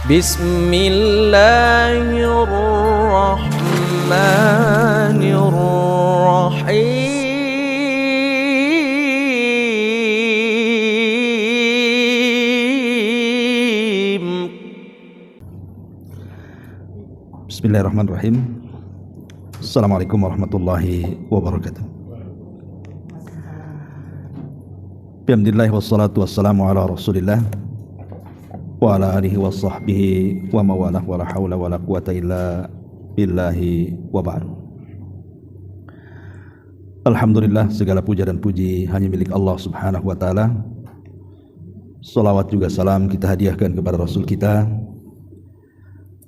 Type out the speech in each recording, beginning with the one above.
Bismillahirrahmanirrahim. Bismillahirrahmanirrahim. Assalamualaikum warahmatullahi wabarakatuh. Alhamdulillah wassalatu wassalamu ala Rasulillah wa ala alihi wa sahbihi wa mawalah wa la hawla wa la quwata illa billahi wa ba'du. Alhamdulillah, segala puja dan puji hanya milik Allah Subhanahu wa taala. Salawat juga salam kita hadiahkan kepada Rasul kita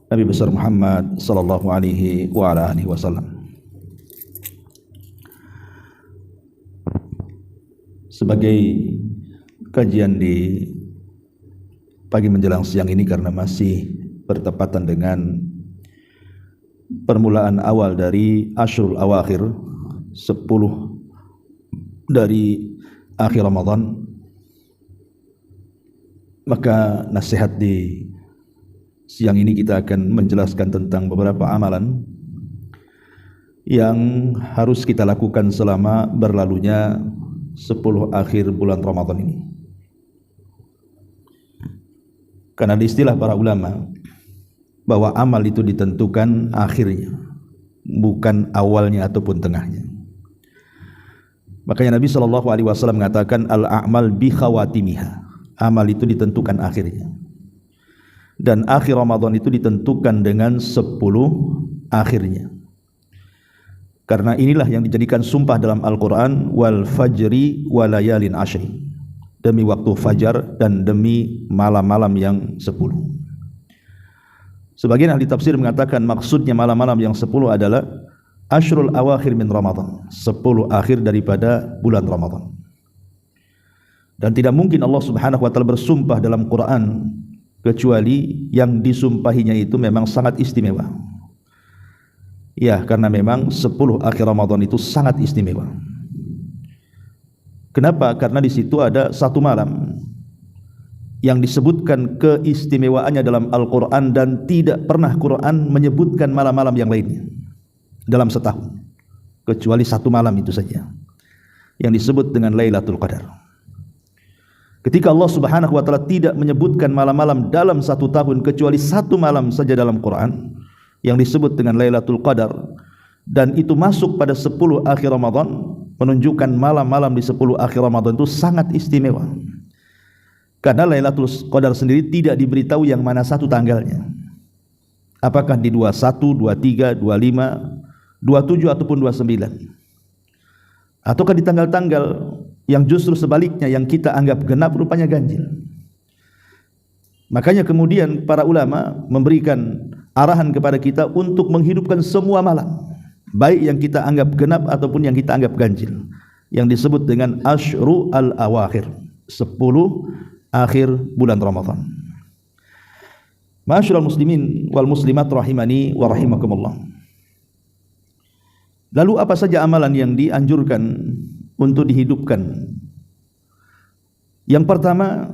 Nabi besar Muhammad sallallahu alaihi wa ala alihi wasallam. Sebagai kajian di pagi menjelang siang ini, karena masih bertepatan dengan permulaan awal dari Ashrul Awakhir, 10 dari akhir Ramadan, maka nasihat di siang ini kita akan menjelaskan tentang beberapa amalan yang harus kita lakukan selama berlalunya 10 akhir bulan Ramadan ini. Karena di istilah para ulama bahwa amal itu ditentukan akhirnya, bukan awalnya ataupun tengahnya. Makanya Nabi SAW mengatakan al-a'mal bi khawatimiha. Amal itu ditentukan akhirnya. Dan akhir Ramadan itu ditentukan dengan 10 akhirnya. Karena inilah yang dijadikan sumpah dalam Al-Quran, wal fajri walayalin ashri, demi waktu fajar dan demi malam-malam yang 10. Sebagian ahli tafsir mengatakan maksudnya malam-malam yang 10 adalah Ashrul Awakhir min Ramadan, 10 akhir daripada bulan Ramadan. Dan tidak mungkin Allah Subhanahu wa taala bersumpah dalam Quran kecuali yang disumpahinya itu memang sangat istimewa. Ya, karena memang 10 akhir Ramadan itu sangat istimewa. Kenapa? Karena di situ ada satu malam yang disebutkan keistimewaannya dalam Al-Quran, dan tidak pernah Quran menyebutkan malam-malam yang lainnya dalam setahun, kecuali satu malam itu saja yang disebut dengan Lailatul Qadar. Ketika Allah Subhanahu wa taala tidak menyebutkan malam-malam dalam satu tahun kecuali satu malam saja dalam Quran yang disebut dengan Lailatul Qadar, dan itu masuk pada 10 akhir Ramadan, menunjukkan malam-malam di 10 akhir Ramadan itu sangat istimewa. Karena Lailatul Qadar sendiri tidak diberitahu yang mana satu tanggalnya, apakah di 21, 23, 25, 27 ataupun 29, ataukah di tanggal-tanggal yang justru sebaliknya yang kita anggap genap rupanya ganjil. Makanya kemudian para ulama memberikan arahan kepada kita untuk menghidupkan semua malam, baik yang kita anggap genap ataupun yang kita anggap ganjil, yang disebut dengan Ashru al-Awakhir, 10 akhir bulan Ramadan. Ma'asyiral muslimin wal muslimat rahimani wa rahimakumullah. Lalu apa saja amalan yang dianjurkan untuk dihidupkan? Yang pertama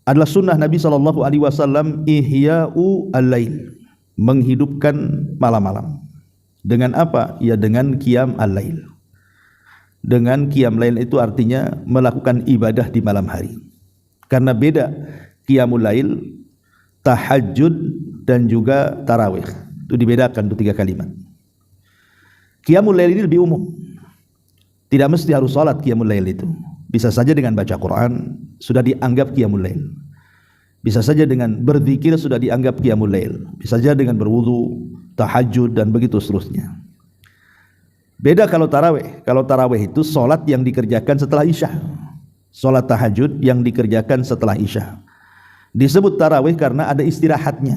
adalah sunnah Nabi SAW, ihya'u al-lail, menghidupkan malam-malam. Dengan apa? Ya dengan qiyam al-lail. Dengan qiyam lail itu artinya melakukan ibadah di malam hari. Karena beda qiyamul lail, tahajud dan juga tarawih. Itu dibedakan, itu 3 kalimat. Qiyamul lail ini lebih umum. Tidak mesti harus salat qiyamul lail itu. Bisa saja dengan baca Quran sudah dianggap qiyamul lail. Bisa saja dengan berzikir sudah dianggap qiyamul lail. Bisa saja dengan berwudu, tahajud dan begitu seterusnya. Beda kalau tarawih. Kalau tarawih itu salat yang dikerjakan setelah Isya. Salat tahajud yang dikerjakan setelah Isya. Disebut tarawih karena ada istirahatnya.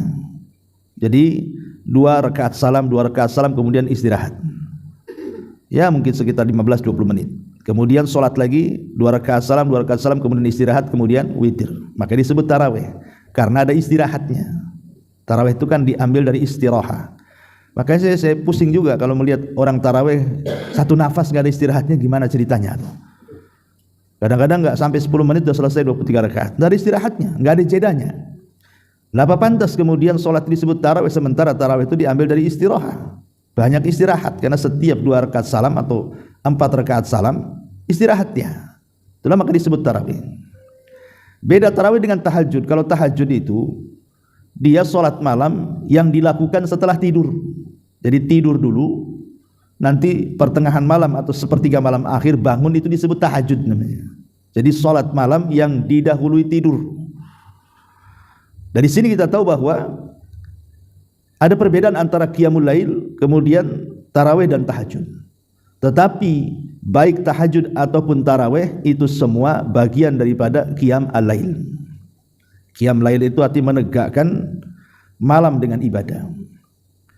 Jadi 2 rakaat salam kemudian istirahat. Ya mungkin sekitar 15-20 menit. Kemudian sholat lagi 2 rakaat salam kemudian istirahat, kemudian witir. Maka disebut tarawih karena ada istirahatnya. Tarawih itu kan diambil dari istirahat. Makanya saya pusing juga kalau melihat orang tarawih satu nafas nggak ada istirahatnya, gimana ceritanya? Kadang-kadang nggak sampai 10 menit sudah selesai 23 rakaat. Nggak ada istirahatnya, nggak ada jedanya. Lah apa pantas kemudian salat disebut tarawih sementara tarawih itu diambil dari istirahat? Banyak istirahat karena setiap 2 rakaat salam atau 4 rakaat salam istirahatnya. Itulah maka disebut tarawih. Beda tarawih dengan tahajud. Kalau tahajud itu dia salat malam yang dilakukan setelah tidur. Jadi tidur dulu, nanti pertengahan malam atau sepertiga malam akhir bangun, itu disebut tahajud namanya. Jadi salat malam yang didahului tidur. Dari sini kita tahu bahwa ada perbedaan antara qiyamul lail kemudian tarawih dan tahajud. Tetapi baik tahajud ataupun tarawih itu semua bagian daripada qiyam al-lail. Qiyam lail itu arti menegakkan malam dengan ibadah.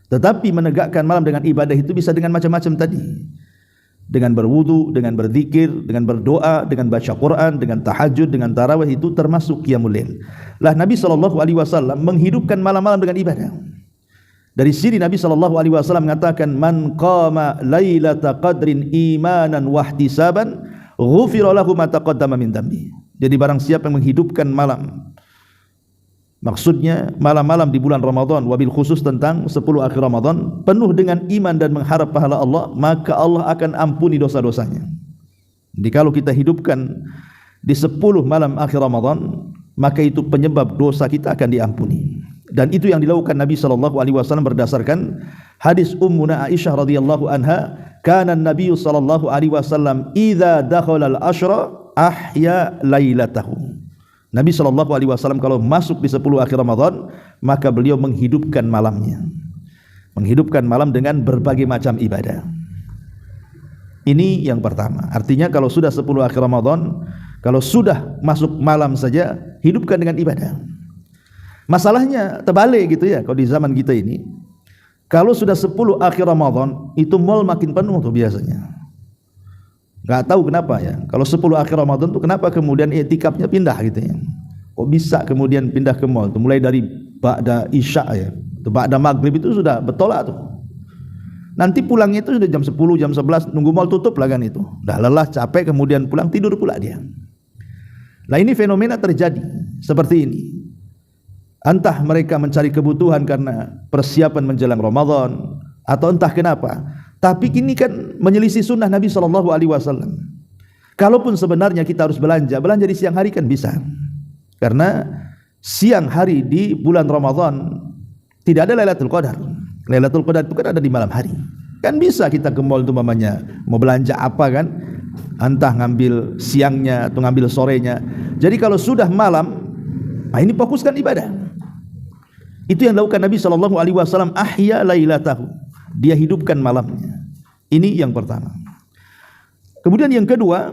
Tetapi menegakkan malam dengan ibadah itu bisa dengan macam-macam tadi. Dengan berwudu, dengan berzikir, dengan berdoa, dengan baca Quran, dengan tahajud, dengan tarawih, itu termasuk qiyamul lail. Lah Nabi SAW menghidupkan malam-malam dengan ibadah. Dari sini Nabi SAW mengatakan, man qama lailata qadrin imanan wahtisaban ghufira lahu ma taqaddama min dhanbi. Jadi barang siapa yang menghidupkan malam, maksudnya malam-malam di bulan Ramadan, wabil khusus tentang 10 akhir Ramadan, penuh dengan iman dan mengharap pahala Allah, maka Allah akan ampuni dosa-dosanya. Jadi kalau kita hidupkan di 10 malam akhir Ramadan, maka itu penyebab dosa kita akan diampuni. Dan itu yang dilakukan Nabi SAW berdasarkan hadis Ummuna Aisyah radhiyallahu anha, kana Nabi SAW idza dakhala al-ashra ahya lailatahu. Nabi SAW kalau masuk di 10 akhir Ramadan, maka beliau menghidupkan malamnya. Menghidupkan malam dengan berbagai macam ibadah. Ini yang pertama. Artinya kalau sudah 10 akhir Ramadan, kalau sudah masuk malam saja, hidupkan dengan ibadah. Masalahnya terbalik gitu ya, kalau di zaman kita ini. Kalau sudah 10 akhir Ramadan, itu mall makin penuh tuh biasanya. Gak tahu kenapa ya. Kalau 10 akhir Ramadan tuh kenapa kemudian i'tikafnya pindah gitu ya. Kok bisa kemudian pindah ke mall tuh, mulai dari ba'da isya ya. Tuh ba'da maghrib itu sudah betolak tuh. Nanti pulangnya itu sudah jam 10, jam 11, nunggu mall tutup lah kan itu. Udah lelah, capek, kemudian pulang, tidur pula dia. Nah ini fenomena terjadi seperti ini. Entah mereka mencari kebutuhan karena persiapan menjelang Ramadan, atau entah kenapa. Tapi ini kan menyelisih sunnah Nabi SAW. Kalaupun sebenarnya kita harus belanja di siang hari kan bisa. Karena siang hari di bulan Ramadan tidak ada Lailatul Qadar. Lailatul Qadar itu kan ada di malam hari. Kan bisa kita ke mall tuh mamanya, mau belanja apa kan, entah ngambil siangnya atau ngambil sorenya. Jadi kalau sudah malam, nah ini fokuskan ibadah. Itu yang dilakukan Nabi SAW, ahya lailatahu. Dia hidupkan malamnya. Ini yang pertama. Kemudian yang kedua,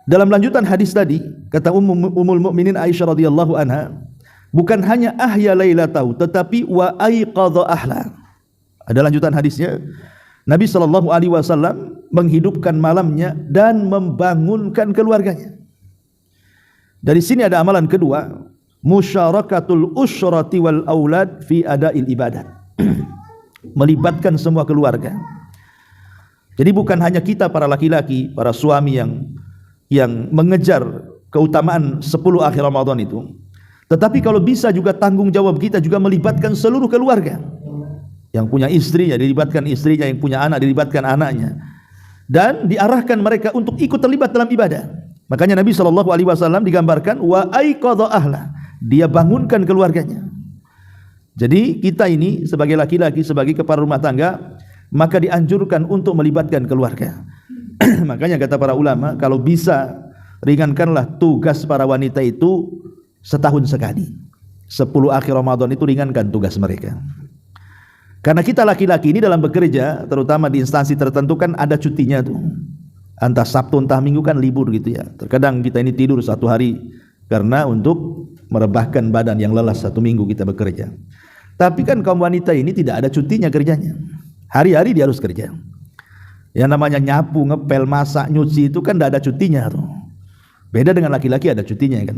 dalam lanjutan hadis tadi, kata Ummul Mukminin Aisyah radhiyallahu anha, bukan hanya ahya lailatahu, tetapi wa aiqadha ahla. Ada lanjutan hadisnya. Nabi SAW menghidupkan malamnya dan membangunkan keluarganya. Dari sini ada amalan kedua, musyarakatul usrati wal aulad fi adail ibadat. Melibatkan semua keluarga. Jadi bukan hanya kita para laki-laki, para suami yang mengejar keutamaan 10 akhir Ramadan itu, tetapi kalau bisa juga tanggung jawab kita juga melibatkan seluruh keluarga. Yang punya istri ya dilibatkan istrinya, yang punya anak dilibatkan anaknya, dan diarahkan mereka untuk ikut terlibat dalam ibadah. Makanya Nabi SAW digambarkan wa aiqadha ahla, dia bangunkan keluarganya. Jadi kita ini sebagai laki-laki, sebagai kepala rumah tangga, maka dianjurkan untuk melibatkan keluarga. Makanya kata para ulama, kalau bisa ringankanlah tugas para wanita itu setahun sekali. 10 akhir Ramadan itu ringankan tugas mereka. Karena kita laki-laki ini dalam bekerja, terutama di instansi tertentu kan ada cutinya tuh. Entah Sabtu entah Minggu kan libur gitu ya. Terkadang kita ini tidur 1 hari karena untuk merebahkan badan yang lelah 1 minggu kita bekerja. Tapi kan kaum wanita ini tidak ada cutinya kerjanya. Hari-hari dia harus kerja. Yang namanya nyapu, ngepel, masak, nyuci itu kan tidak ada cutinya tuh. Beda dengan laki-laki ada cutinya kan.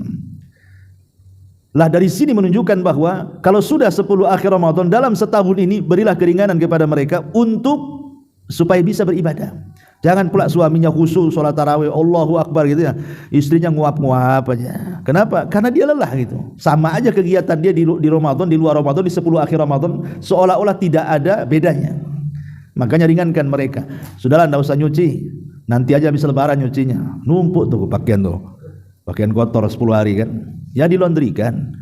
Lah dari sini menunjukkan bahwa kalau sudah 10 akhir Ramadan dalam setahun ini, berilah keringanan kepada mereka untuk supaya bisa beribadah. Jangan pula suaminya khusyuk salat tarawih Allahu Akbar gitu ya, istrinya nguap-nguap aja. Kenapa? Karena dia lelah gitu. Sama aja kegiatan dia di Ramadan, di luar Ramadan, di 10 akhir Ramadan, seolah-olah tidak ada bedanya. Makanya ringankan mereka. Sudahlah, enggak usah nyuci, nanti aja habis lebaran nyucinya. Numpuk tuh pakaian tuh, pakaian kotor 10 hari kan, ya dilondrikan.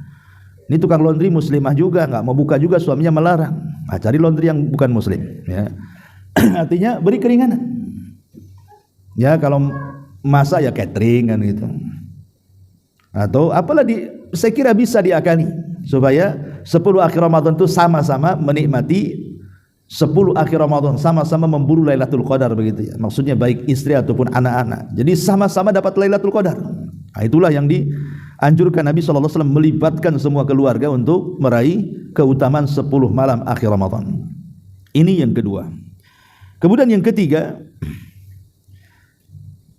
Ini tukang laundry muslimah juga, enggak mau buka juga, suaminya melarang. Nah, cari laundry yang bukan muslim ya. Artinya beri keringanan. Ya, kalau masak ya catering kan gitu. Atau apalah saya kira bisa diakali supaya 10 akhir Ramadan itu sama-sama menikmati 10 akhir Ramadan, sama-sama memburu Lailatul Qadar begitu ya. Maksudnya baik istri ataupun anak-anak. Jadi sama-sama dapat Lailatul Qadar. Nah, itulah yang dianjurkan Nabi sallallahu alaihi wasallam, melibatkan semua keluarga untuk meraih keutamaan 10 malam akhir Ramadan. Ini yang kedua. Kemudian yang ketiga,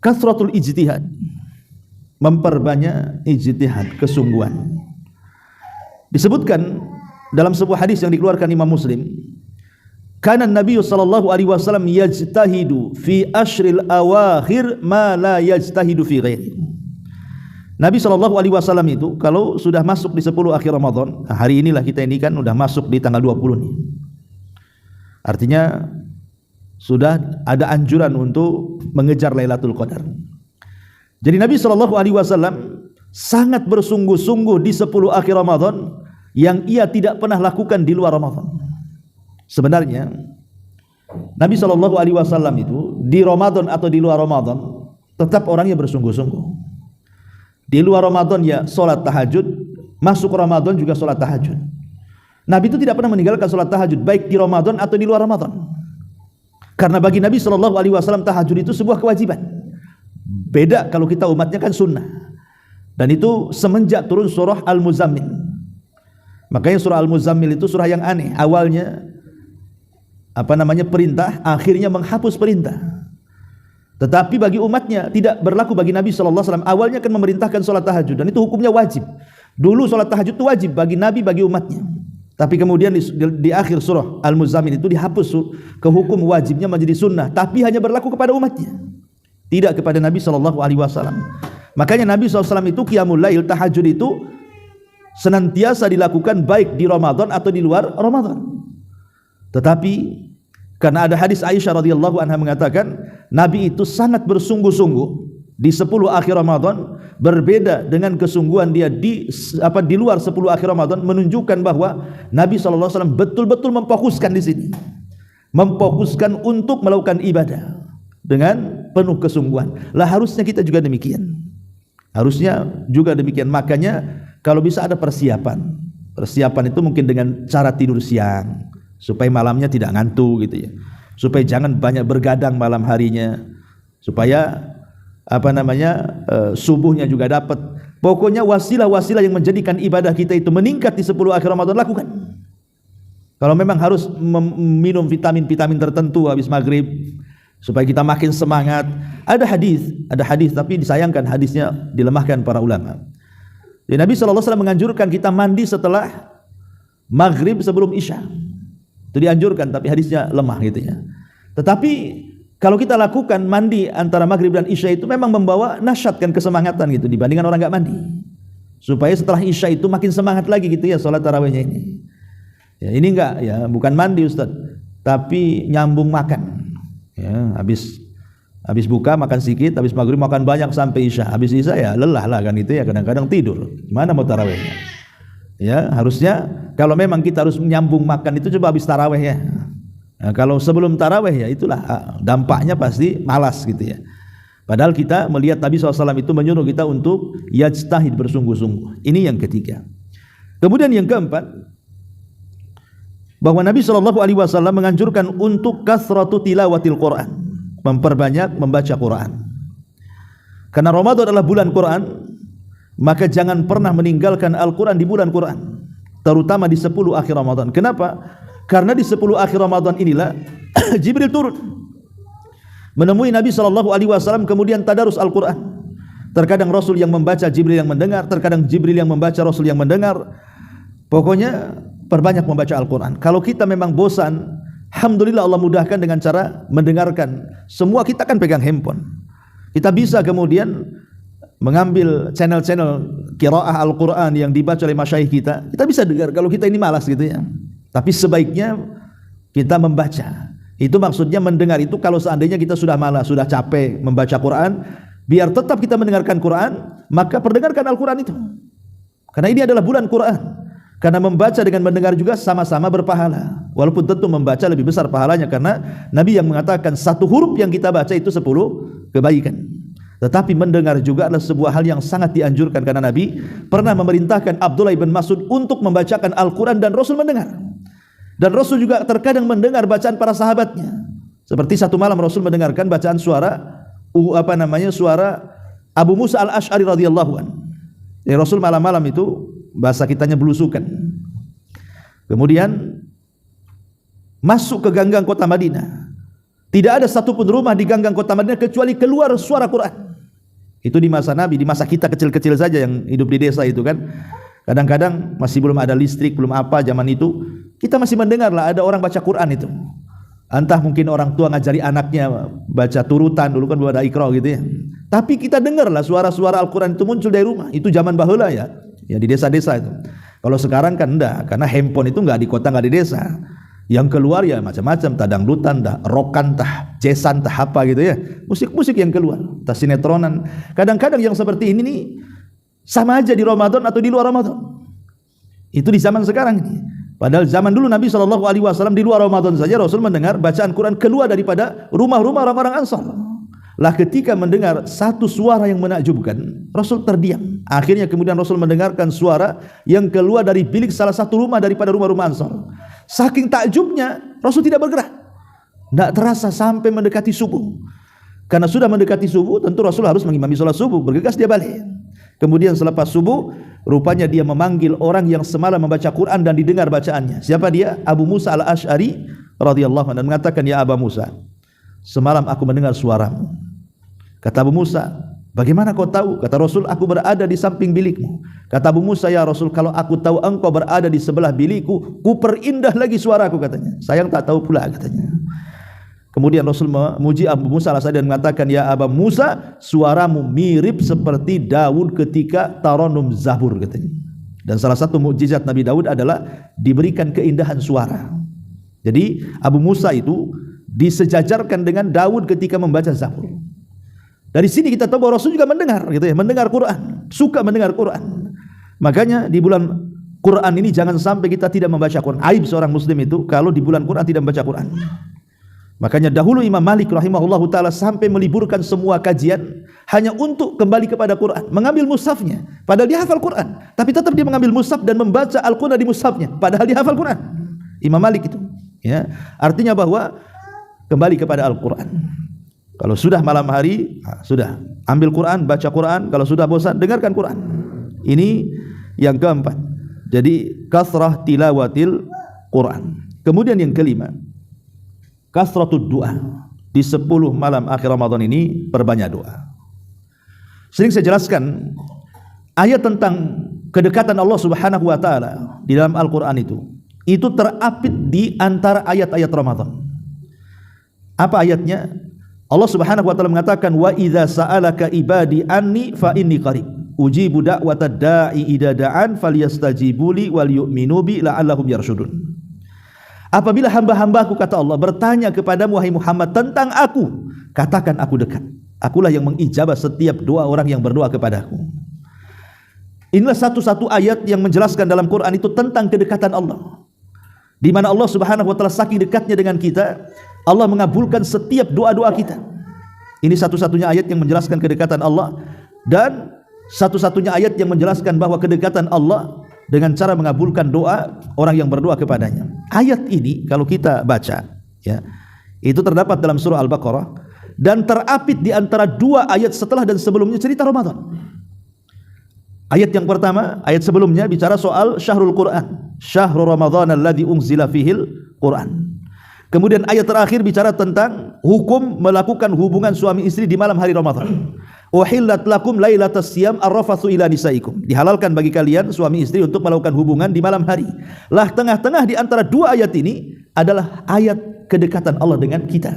kasratul ijtihad, memperbanyak ijtihad, kesungguhan. Disebutkan dalam sebuah hadis yang dikeluarkan Imam Muslim, kana Nabi sallallahu alaihi wasallam yajtahidu fi ashril awakhir ma la yajtahidu fi ghairi. Nabi sallallahu alaihi wasallam itu kalau sudah masuk di 10 akhir Ramadan, hari inilah kita ini kan sudah masuk di tanggal 20 nih. Artinya sudah ada anjuran untuk mengejar Lailatul Qadar. Jadi Nabi sallallahu alaihi wasallam sangat bersungguh-sungguh di 10 akhir Ramadan yang ia tidak pernah lakukan di luar Ramadan. Sebenarnya Nabi sallallahu alaihi wasallam itu di Ramadan atau di luar Ramadan tetap orangnya bersungguh-sungguh. Di luar Ramadan ya salat tahajud, masuk Ramadan juga salat tahajud. Nabi itu tidak pernah meninggalkan salat tahajud baik di Ramadan atau di luar Ramadan. Karena bagi Nabi sallallahu alaihi wasallam tahajud itu sebuah kewajiban. Beda kalau kita umatnya kan sunnah. Dan itu semenjak turun surah Al-Muzammil. Makanya surah Al-Muzammil itu surah yang aneh. Awalnya perintah, akhirnya menghapus perintah. Tetapi bagi umatnya tidak berlaku. Bagi Nabi sallallahu alaihi wasallam awalnya kan memerintahkan salat tahajud dan itu hukumnya wajib. Dulu salat tahajud itu wajib bagi Nabi, bagi umatnya. Tapi kemudian di akhir surah Al-Muzammil itu dihapus ke hukum wajibnya menjadi sunnah, tapi hanya berlaku kepada umatnya, tidak kepada Nabi sallallahu alaihi wasallam. Makanya Nabi sallallahu alaihi wasallam itu qiyamul lail, tahajud itu senantiasa dilakukan baik di Ramadan atau di luar Ramadan. Tetapi karena ada hadis Aisyah radhiyallahu anha mengatakan Nabi itu sangat bersungguh-sungguh di 10 akhir Ramadan, berbeda dengan kesungguhan dia di luar 10 akhir Ramadan, menunjukkan bahwa Nabi sallallahu alaihi wasallam betul-betul memfokuskan di sini. Memfokuskan untuk melakukan ibadah dengan penuh kesungguhan. Lah harusnya kita juga demikian. Harusnya juga demikian. Makanya kalau bisa ada persiapan. Persiapan itu mungkin dengan cara tidur siang supaya malamnya tidak ngantuk gitu ya. Supaya jangan banyak bergadang malam harinya. Supaya subuhnya juga dapat. Pokoknya wasilah-wasilah yang menjadikan ibadah kita itu meningkat di 10 akhir Ramadan lakukan. Kalau memang harus minum vitamin-vitamin tertentu habis maghrib supaya kita makin semangat, ada hadis tapi disayangkan hadisnya dilemahkan para ulama. Jadi Nabi sallallahu alaihi wasallam menganjurkan kita mandi setelah maghrib sebelum isya. Itu dianjurkan tapi hadisnya lemah gitu ya. Tetapi kalau kita lakukan mandi antara maghrib dan isya itu memang membawa nasyat, kan, kesemangatan gitu dibandingkan orang enggak mandi. Supaya setelah isya itu makin semangat lagi gitu ya salat tarawihnya ini. Ya, ini enggak ya, bukan mandi Ustaz, tapi nyambung makan. Ya, habis buka makan sedikit, habis maghrib makan banyak sampai isya. Habis isya ya lelah lah kan gitu ya, kadang-kadang tidur. Gimana mau tarawihnya? Ya, harusnya kalau memang kita harus menyambung makan itu coba habis tarawih ya. Nah, kalau sebelum tarawih ya itulah dampaknya pasti malas gitu ya. Padahal kita melihat Nabi SAW itu menyuruh kita untuk yajtahid, bersungguh-sungguh. Ini yang ketiga. Kemudian yang keempat, bahwa Nabi SAW menganjurkan untuk kasratu tilawatil Quran, memperbanyak membaca Quran. Karena Ramadan adalah bulan Quran, maka jangan pernah meninggalkan Al-Quran di bulan Quran, terutama di 10 akhir Ramadan. Kenapa? Karena di 10 akhir Ramadan inilah Jibril turun menemui Nabi SAW, kemudian tadarus Al-Quran. Terkadang Rasul yang membaca, Jibril yang mendengar. Terkadang Jibril yang membaca, Rasul yang mendengar. Pokoknya perbanyak membaca Al-Quran. Kalau kita memang bosan Alhamdulillah Allah mudahkan dengan cara mendengarkan. Semua kita kan pegang handphone. Kita bisa kemudian mengambil channel-channel qiraah Al-Quran yang dibaca oleh masyayikh kita. Kita bisa dengar kalau kita ini malas gitu ya. Tapi sebaiknya kita membaca. Itu maksudnya mendengar itu kalau seandainya kita sudah malas, sudah capek membaca Quran, biar tetap kita mendengarkan Quran, maka perdengarkan Al-Quran itu. Karena ini adalah bulan Quran. Karena membaca dengan mendengar juga sama-sama berpahala. Walaupun tentu membaca lebih besar pahalanya, karena Nabi yang mengatakan satu huruf yang kita baca itu 10 kebaikan. Tetapi mendengar juga adalah sebuah hal yang sangat dianjurkan, karena Nabi pernah memerintahkan Abdullah bin Mas'ud untuk membacakan Al-Quran dan Rasul mendengar. Dan Rasul juga terkadang mendengar bacaan para sahabatnya. Seperti satu malam Rasul mendengarkan bacaan suara Abu Musa al-Ash'ari radhiyallahu anhu. Rasul malam-malam itu bahasa kitanya belusukan. Kemudian masuk ke ganggang kota Madinah. Tidak ada satupun rumah di ganggang kota Madinah kecuali keluar suara Quran. Itu di masa Nabi, di masa kita kecil-kecil saja yang hidup di desa itu kan. Kadang-kadang masih belum ada listrik, belum apa zaman itu, kita masih mendengarlah ada orang baca Quran itu. Entah mungkin orang tua ngajari anaknya baca turutan, dulu kan belum ada Iqra gitu ya. Tapi kita dengarlah suara-suara Al-Quran itu muncul dari rumah. Itu zaman bahula ya di desa-desa itu. Kalau sekarang kan enggak, karena handphone itu enggak di kota, enggak di desa. Yang keluar ya macam-macam, tah dangdutan, tah rokan, tah jazan, tah apa gitu ya. Musik-musik yang keluar, tah sinetronan. Kadang-kadang yang seperti ini nih sama aja di Ramadan atau di luar Ramadan. Itu di zaman sekarang ini. Padahal zaman dulu Nabi SAW di luar Ramadan saja Rasul mendengar bacaan Quran keluar daripada rumah-rumah orang-orang Ansar. Lah ketika mendengar satu suara yang menakjubkan, Rasul terdiam. Akhirnya kemudian Rasul mendengarkan suara yang keluar dari bilik salah satu rumah daripada rumah-rumah Ansar. Saking takjubnya Rasul tidak bergerak. Tidak terasa sampai mendekati subuh. Karena sudah mendekati subuh, tentu Rasul harus mengimami sholat subuh. Bergegas dia balik. Kemudian selepas subuh, rupanya dia memanggil orang yang semalam membaca Quran dan didengar bacaannya. Siapa dia? Abu Musa al-Ash'ari radhiyallahu anhu, dan mengatakan, "Ya Abu Musa, semalam aku mendengar suaramu." Kata Abu Musa, "Bagaimana kau tahu?" Kata Rasul, "Aku berada di samping bilikmu." Kata Abu Musa, "Ya Rasul, kalau aku tahu engkau berada di sebelah bilikku, ku perindah lagi suaraku," katanya. "Sayang tak tahu pula," katanya. Kemudian Rasul memuji Abu Musa al-Ash'ari dan mengatakan, "Ya Abu Musa, suaramu mirip seperti Daud ketika taranum Zabur," katanya. Dan salah satu mukjizat Nabi Daud adalah diberikan keindahan suara. Jadi Abu Musa itu disejajarkan dengan Daud ketika membaca Zabur. Dari sini kita tahu bahwa Rasul juga mendengar gitu ya, mendengar Quran, suka mendengar Quran. Makanya di bulan Quran ini jangan sampai kita tidak membaca Quran. Aib seorang muslim itu kalau di bulan Quran tidak membaca Quran. Makanya dahulu Imam Malik rahimahullahu taala sampai meliburkan semua kajian hanya untuk kembali kepada Quran, mengambil mushafnya. Padahal dia hafal Quran, tapi tetap dia mengambil mushaf dan membaca Al-Quran di mushafnya, padahal dia hafal Quran. Imam Malik itu, ya, artinya bahwa kembali kepada Al-Quran. Kalau sudah malam hari, sudah ambil Quran, baca Quran. Kalau sudah bosan, dengarkan Quran. Ini yang keempat. Jadi kasrah tilawatil Quran. Kemudian yang kelima, kasratud doa. Di 10 malam akhir Ramadan ini perbanyak doa. Sering saya jelaskan ayat tentang kedekatan Allah Subhanahu wa taala di dalam Al-Qur'an itu terapit di antara ayat-ayat Ramadan. Apa ayatnya? Allah Subhanahu wa taala mengatakan, "Wa idza sa'alaka ibadi anni fa inni qarib ujibu da'watad da'i idza da'an falyastajibuli wal yu'minu bi la'allahum yarshudun." Apabila hamba-hambaku, kata Allah, bertanya kepadamu wahai Muhammad tentang aku, katakan aku dekat. Akulah yang mengijabah setiap doa orang yang berdoa kepadaku. Inilah satu-satu ayat yang menjelaskan dalam Quran itu tentang kedekatan Allah, di mana Allah Subhanahu wa taala saking dekatnya dengan kita, Allah mengabulkan setiap doa-doa kita. Ini satu-satunya ayat yang menjelaskan kedekatan Allah, dan satu-satunya ayat yang menjelaskan bahwa kedekatan Allah dengan cara mengabulkan doa orang yang berdoa kepadanya. Ayat ini kalau kita baca, ya, itu terdapat dalam surah Al-Baqarah dan terapit di antara dua ayat setelah dan sebelumnya cerita Ramadan. Ayat yang pertama, ayat sebelumnya bicara soal syahrul Quran, syahrul Ramadan alladzi unzila fihil Quran. Kemudian ayat terakhir bicara tentang hukum melakukan hubungan suami istri di malam hari Ramadan. Uhillat lakum lailatas siyam arrafatsu ila nisaikum. Dihalalkan bagi kalian suami istri untuk melakukan hubungan di malam hari. Lah tengah-tengah di antara dua ayat ini adalah ayat kedekatan Allah dengan kita.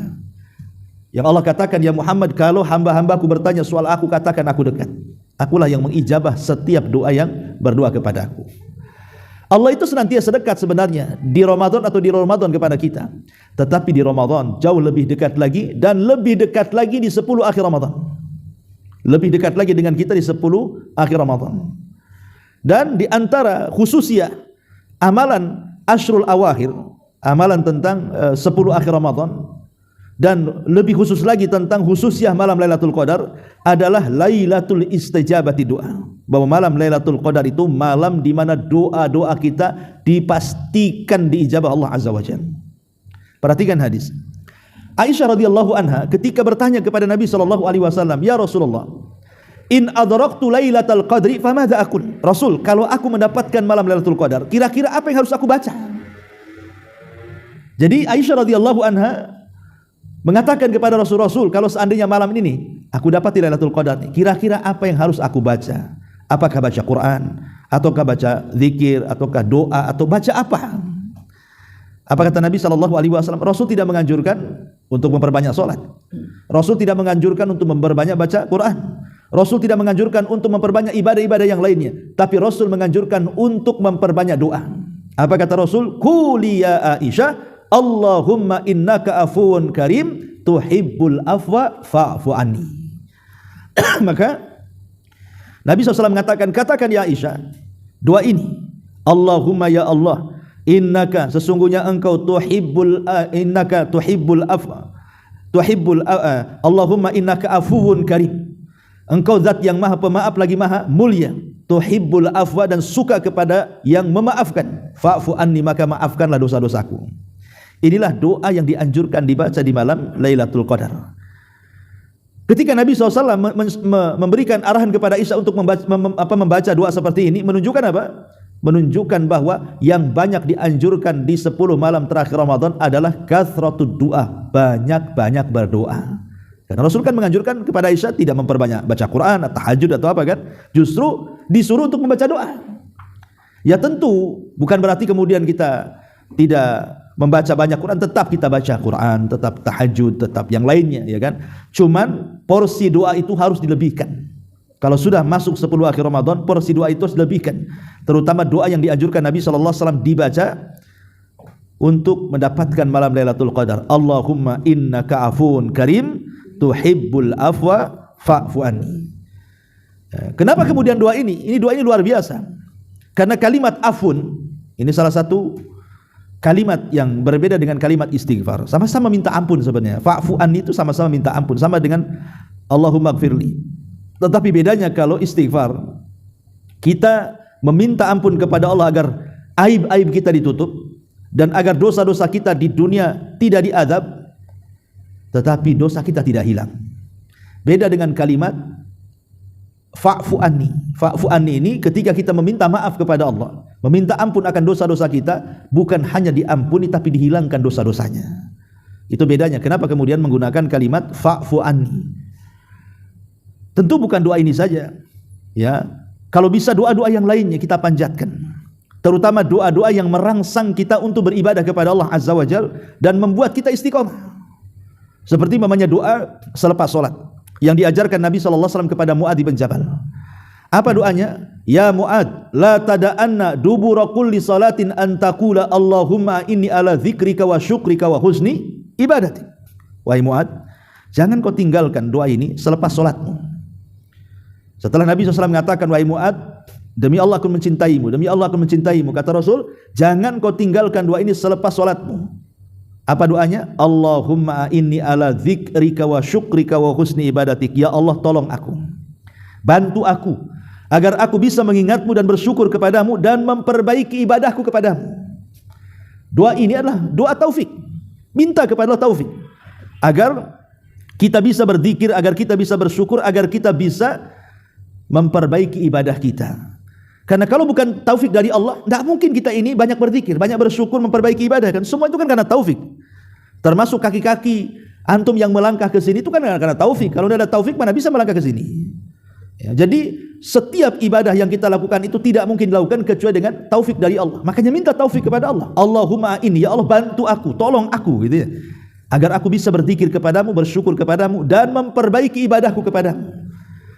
Yang Allah katakan, ya Muhammad, kalau hamba-hambaku bertanya soal aku, katakan aku dekat. Akulah yang mengijabah setiap doa yang berdoa kepada aku. Allah itu senantiasa dekat sebenarnya di Ramadan atau di Ramadan kepada kita. Tetapi di Ramadan jauh lebih dekat lagi, dan lebih dekat lagi di 10 akhir Ramadan. Lebih dekat lagi dengan kita di 10 akhir Ramadan. Dan di antara khususnya amalan Ashrul Awakhir, amalan tentang 10 akhir Ramadan, dan lebih khusus lagi tentang khususnya malam Lailatul Qadar adalah Lailatul Istijabati Doa. Bahwa malam Lailatul Qadar itu malam di mana doa-doa kita dipastikan diijabah Allah Azza wa Jalla. Perhatikan hadis. Aisyah radhiyallahu anha ketika bertanya kepada Nabi sallallahu alaihi wasallam, "Ya Rasulullah, in adraktu Lailatul Qadri famadza aqul?" Rasul, kalau aku mendapatkan malam Lailatul Qadar, kira-kira apa yang harus aku baca? Jadi Aisyah radhiyallahu anha mengatakan kepada Rasul, kalau seandainya malam ini aku dapat Lailatul Qadar, kira-kira apa yang harus aku baca? Apakah baca Quran, ataukah baca zikir, ataukah doa, atau baca apa? Apa kata Nabi SAW? Rasul tidak menganjurkan untuk memperbanyak solat. Rasul tidak menganjurkan untuk memperbanyak baca Quran. Rasul tidak menganjurkan untuk memperbanyak ibadah-ibadah yang lainnya. Tapi Rasul menganjurkan untuk memperbanyak doa. Apa kata Rasul? Quli ya Aisyah, Allahumma innaka afuwun karim, tuhibbul afwa fa'fu anni. Maka Nabi SAW mengatakan, katakan ya Aisyah, doa ini, Allahumma ya Allah, innaka, sesungguhnya engkau tuhibbul afwa, Allahumma innaka afuwun karim, engkau zat yang maha pemaaf lagi maha mulia, tuhibbul afwa, dan suka kepada yang memaafkan, fa'fu anni, maka maafkanlah dosa-dosaku. Inilah doa yang dianjurkan dibaca di malam Lailatul Qadar. Ketika Nabi SAW memberikan arahan kepada Aisyah untuk membaca doa seperti ini, menunjukkan apa? Menunjukkan bahwa yang banyak dianjurkan di 10 malam terakhir Ramadan adalah kathratud doa, banyak-banyak berdoa. Karena Rasul kan menganjurkan kepada Aisyah tidak memperbanyak baca Quran, tahajud atau apa kan? Justru disuruh untuk membaca doa. Ya tentu bukan berarti kemudian kita tidak membaca banyak Quran, tetap kita baca Quran, tetap tahajud, tetap yang lainnya, ya kan? Cuman porsi doa itu harus dilebihkan. Kalau sudah masuk 10 akhir Ramadan, porsi doa itu harus dilebihkan. Terutama doa yang dianjurkan Nabi SAW dibaca untuk mendapatkan malam Lailatul Qadar. Allahumma innaka afuwun karim, tuhibbul afwa fa'fu anni. Kenapa kemudian doa ini? Doa ini luar biasa. Karena kalimat afun ini salah satu kalimat yang berbeda dengan kalimat istighfar. Sama-sama minta ampun sebenarnya. Fa'fu anni itu sama-sama minta ampun, sama dengan Allahumma gfirli. Tetapi bedanya kalau istighfar, kita meminta ampun kepada Allah agar aib-aib kita ditutup dan agar dosa-dosa kita di dunia tidak diazab, tetapi dosa kita tidak hilang. Beda dengan kalimat fa'fu anni. Fa'fu anni ini ketika kita meminta maaf kepada Allah, meminta ampun akan dosa-dosa kita, bukan hanya diampuni tapi dihilangkan dosa-dosanya. Itu bedanya. Kenapa kemudian menggunakan kalimat fa'fu anni? Tentu bukan doa ini saja, ya. Kalau bisa doa-doa yang lainnya kita panjatkan, terutama doa-doa yang merangsang kita untuk beribadah kepada Allah Azza wa Jalla dan membuat kita istiqomah. Seperti namanya doa selepas solat yang diajarkan Nabi SAW kepada Mu'adz bin Jabal. Apa doanya? Ya Mu'adz, la tada'anna dubura kulli salatin an taqula Allahumma inni ala dzikrika wa syukrika wa husni ibadati. Wahai Mu'adz, jangan kau tinggalkan doa ini selepas solatmu. Setelah Nabi SAW mengatakan, wahai Mu'adz, demi Allah aku mencintaimu, demi Allah aku mencintaimu, kata Rasul, jangan kau tinggalkan doa ini selepas solatmu. Apa doanya? Allahumma inni ala dzikrika wa syukrika wa husni ibadatik. Ya Allah, tolong aku, bantu aku agar aku bisa mengingatmu dan bersyukur kepadamu dan memperbaiki ibadahku kepadamu. Doa ini adalah doa taufik. Minta kepada Allah taufik agar kita bisa berzikir, agar kita bisa bersyukur, agar kita bisa memperbaiki ibadah kita. Karena kalau bukan taufik dari Allah, tidak mungkin kita ini banyak berzikir, banyak bersyukur, memperbaiki ibadah kan. Semua itu kan karena taufik. Termasuk kaki-kaki antum yang melangkah ke sini itu kan karena taufik. Kalau tidak ada taufik mana bisa melangkah ke sini. Ya, jadi setiap ibadah yang kita lakukan itu tidak mungkin dilakukan kecuali dengan taufik dari Allah. Makanya minta taufik kepada Allah. Allahumma inni, ya Allah bantu aku, tolong aku gitu ya. Agar aku bisa berzikir kepadamu, bersyukur kepadamu dan memperbaiki ibadahku kepadamu.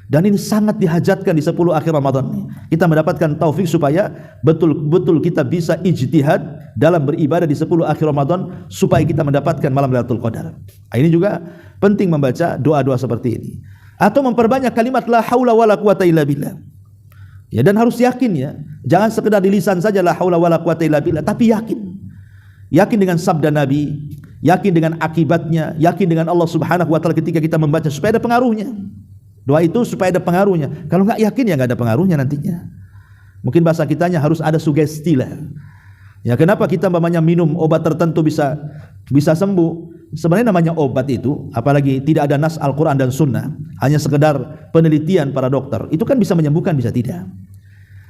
Dan ini sangat dihajatkan di 10 akhir Ramadan. Kita mendapatkan taufik supaya betul-betul kita bisa ijtihad dalam beribadah di 10 akhir Ramadan supaya kita mendapatkan malam Lailatul Qadar. Ini juga penting membaca doa-doa seperti ini. Atau memperbanyak kalimat la haula wala quwata illa billah. Ya, dan harus yakin ya. Jangan sekedar di lisan saja la haula wala quwata illa billah, tapi yakin. Yakin dengan sabda Nabi, yakin dengan akibatnya, yakin dengan Allah Subhanahu wa taala ketika kita membaca supaya ada pengaruhnya. Doa itu supaya ada pengaruhnya. Kalau enggak yakin ya enggak ada pengaruhnya nantinya. Mungkin bahasa kitanya harus ada sugesti lah. Ya, kenapa kita umpamanya minum obat tertentu bisa sembuh? Sebenarnya namanya obat itu, apalagi tidak ada nas Al-Quran dan Sunnah, hanya sekedar penelitian para dokter, itu kan bisa menyembuhkan, bisa tidak.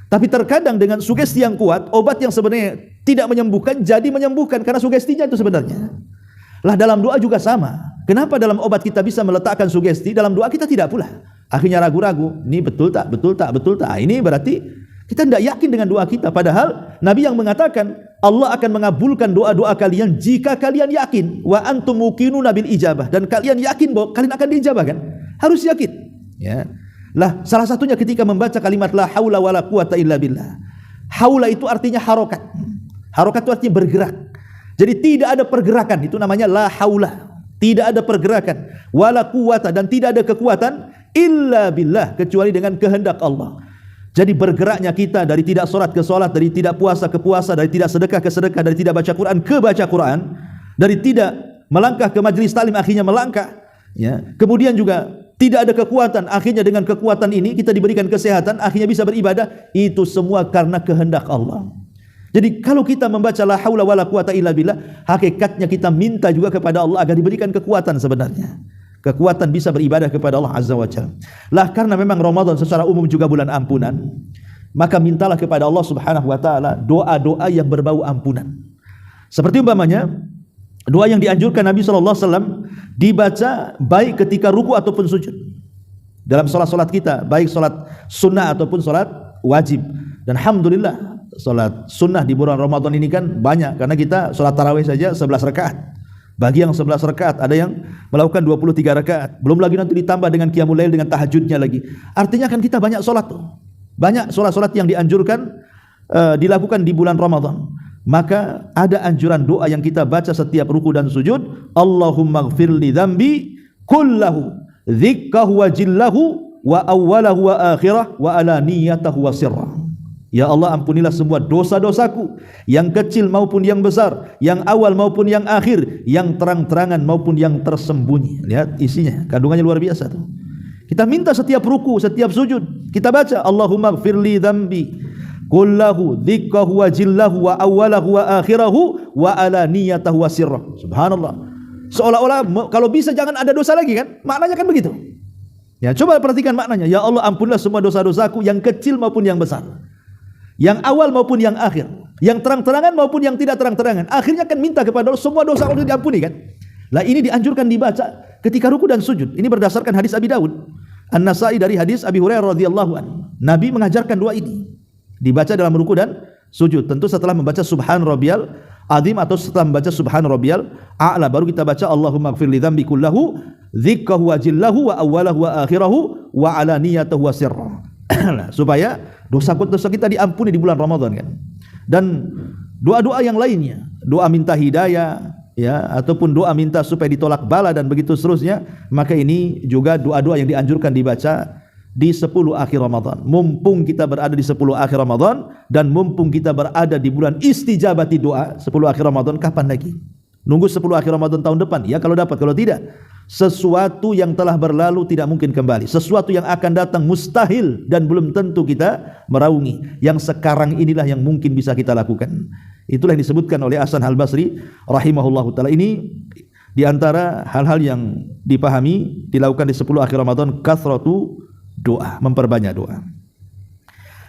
Tapi terkadang dengan sugesti yang kuat, obat yang sebenarnya tidak menyembuhkan jadi menyembuhkan karena sugestinya itu sebenarnya. Lah dalam doa juga sama. Kenapa dalam obat kita bisa meletakkan sugesti, dalam doa kita tidak pula? Akhirnya ragu-ragu, ini betul tak, betul tak, betul tak. Ini berarti kita tidak yakin dengan doa kita. Padahal Nabi yang mengatakan Allah akan mengabulkan doa-doa kalian jika kalian yakin. Wa antum muqinuna bil ijabah, dan kalian yakin bahwa kalian akan diijabah kan? Harus yakin. Ya. Lah salah satunya ketika membaca kalimat la haula wala quwata illa billah. Haula itu artinya harokat. Harokat itu artinya bergerak. Jadi tidak ada pergerakan, itu namanya la haula. Tidak ada pergerakan, wala quwata, dan tidak ada kekuatan illa billah, kecuali dengan kehendak Allah. Jadi bergeraknya kita dari tidak solat ke solat, dari tidak puasa ke puasa, dari tidak sedekah ke sedekah, dari tidak baca Quran ke baca Quran, dari tidak melangkah ke majlis taklim akhirnya melangkah, ya. Kemudian juga tidak ada kekuatan, akhirnya dengan kekuatan ini kita diberikan kesehatan, akhirnya bisa beribadah. Itu semua karena kehendak Allah. Jadi kalau kita membaca la haula wala quwata illa billah, hakikatnya kita minta juga kepada Allah agar diberikan kekuatan sebenarnya. Kekuatan bisa beribadah kepada Allah Azza wa Jalla. Lah karena memang Ramadan secara umum juga bulan ampunan, maka mintalah kepada Allah Subhanahu wa taala doa-doa yang berbau ampunan. Seperti umpamanya doa yang dianjurkan Nabi sallallahu alaihi wasallam dibaca baik ketika ruku ataupun sujud. Dalam salat-salat kita, baik salat sunnah ataupun salat wajib. Dan alhamdulillah salat sunnah di bulan Ramadan ini kan banyak, karena kita salat tarawih saja 11 rakaat. Bagi yang 11 rakaat, ada yang melakukan 23 rakaat. Belum lagi nanti ditambah dengan qiyamul lail, dengan tahajudnya lagi. Artinya kan kita banyak salat tuh. Banyak salat-salat yang dianjurkan dilakukan di bulan Ramadan. Maka ada anjuran doa yang kita baca setiap ruku dan sujud. Allahumma ighfirli dzambi kullahu dzikkahu wa jillahu wa awwalahu wa akhirah wa alaniyatahu wa sirrah. Ya Allah, ampunilah semua dosa-dosaku, yang kecil maupun yang besar, yang awal maupun yang akhir, yang terang-terangan maupun yang tersembunyi. Lihat isinya, kandungannya luar biasa tuh. Kita minta setiap ruku, setiap sujud, kita baca Allahumma ighfirli dzambi kullahu dzikkahu wa jillahu wa awwalahu wa akhirahu wa alaniyatahu wa sirrah. Subhanallah. Seolah-olah kalau bisa jangan ada dosa lagi kan? Maknanya kan begitu. Ya, coba perhatikan maknanya. Ya Allah, ampunilah semua dosa-dosaku, yang kecil maupun yang besar, yang awal maupun yang akhir, yang terang-terangan maupun yang tidak terang-terangan. Akhirnya kan minta kepada Allah semua dosa Allah diampuni kan. Lah ini dianjurkan dibaca ketika ruku dan sujud. Ini berdasarkan hadis Abi Daud An-Nasai dari hadis Abi Hurairah radhiyallahu anhu. Nabi mengajarkan doa ini dibaca dalam ruku dan sujud. Tentu setelah membaca subhan rabbiyal azim atau setelah membaca subhan rabbiyal a'la, baru kita baca Allahumma ighfir li dzambi kullahu dzikkahu wa jillahu wa awwalahu wa akhirahu wa alaniyatahu wa sirrah. Supaya dosa-dosa kita diampuni di bulan Ramadan kan. Dan doa-doa yang lainnya, doa minta hidayah ya, ataupun doa minta supaya ditolak bala dan begitu seterusnya, maka ini juga doa-doa yang dianjurkan dibaca di 10 akhir Ramadan. Mumpung kita berada di 10 akhir Ramadan dan mumpung kita berada di bulan istijabati doa 10 akhir Ramadan, kapan lagi? Nunggu 10 akhir Ramadan tahun depan? Ya kalau dapat, kalau tidak, sesuatu yang telah berlalu tidak mungkin kembali. Sesuatu yang akan datang mustahil dan belum tentu kita meraungi. Yang sekarang inilah yang mungkin bisa kita lakukan. Itulah yang disebutkan oleh Hasan Al-Basri rahimahullahu taala. Ini di antara hal-hal yang dipahami dilakukan di 10 akhir Ramadan, kathratu doa, memperbanyak doa.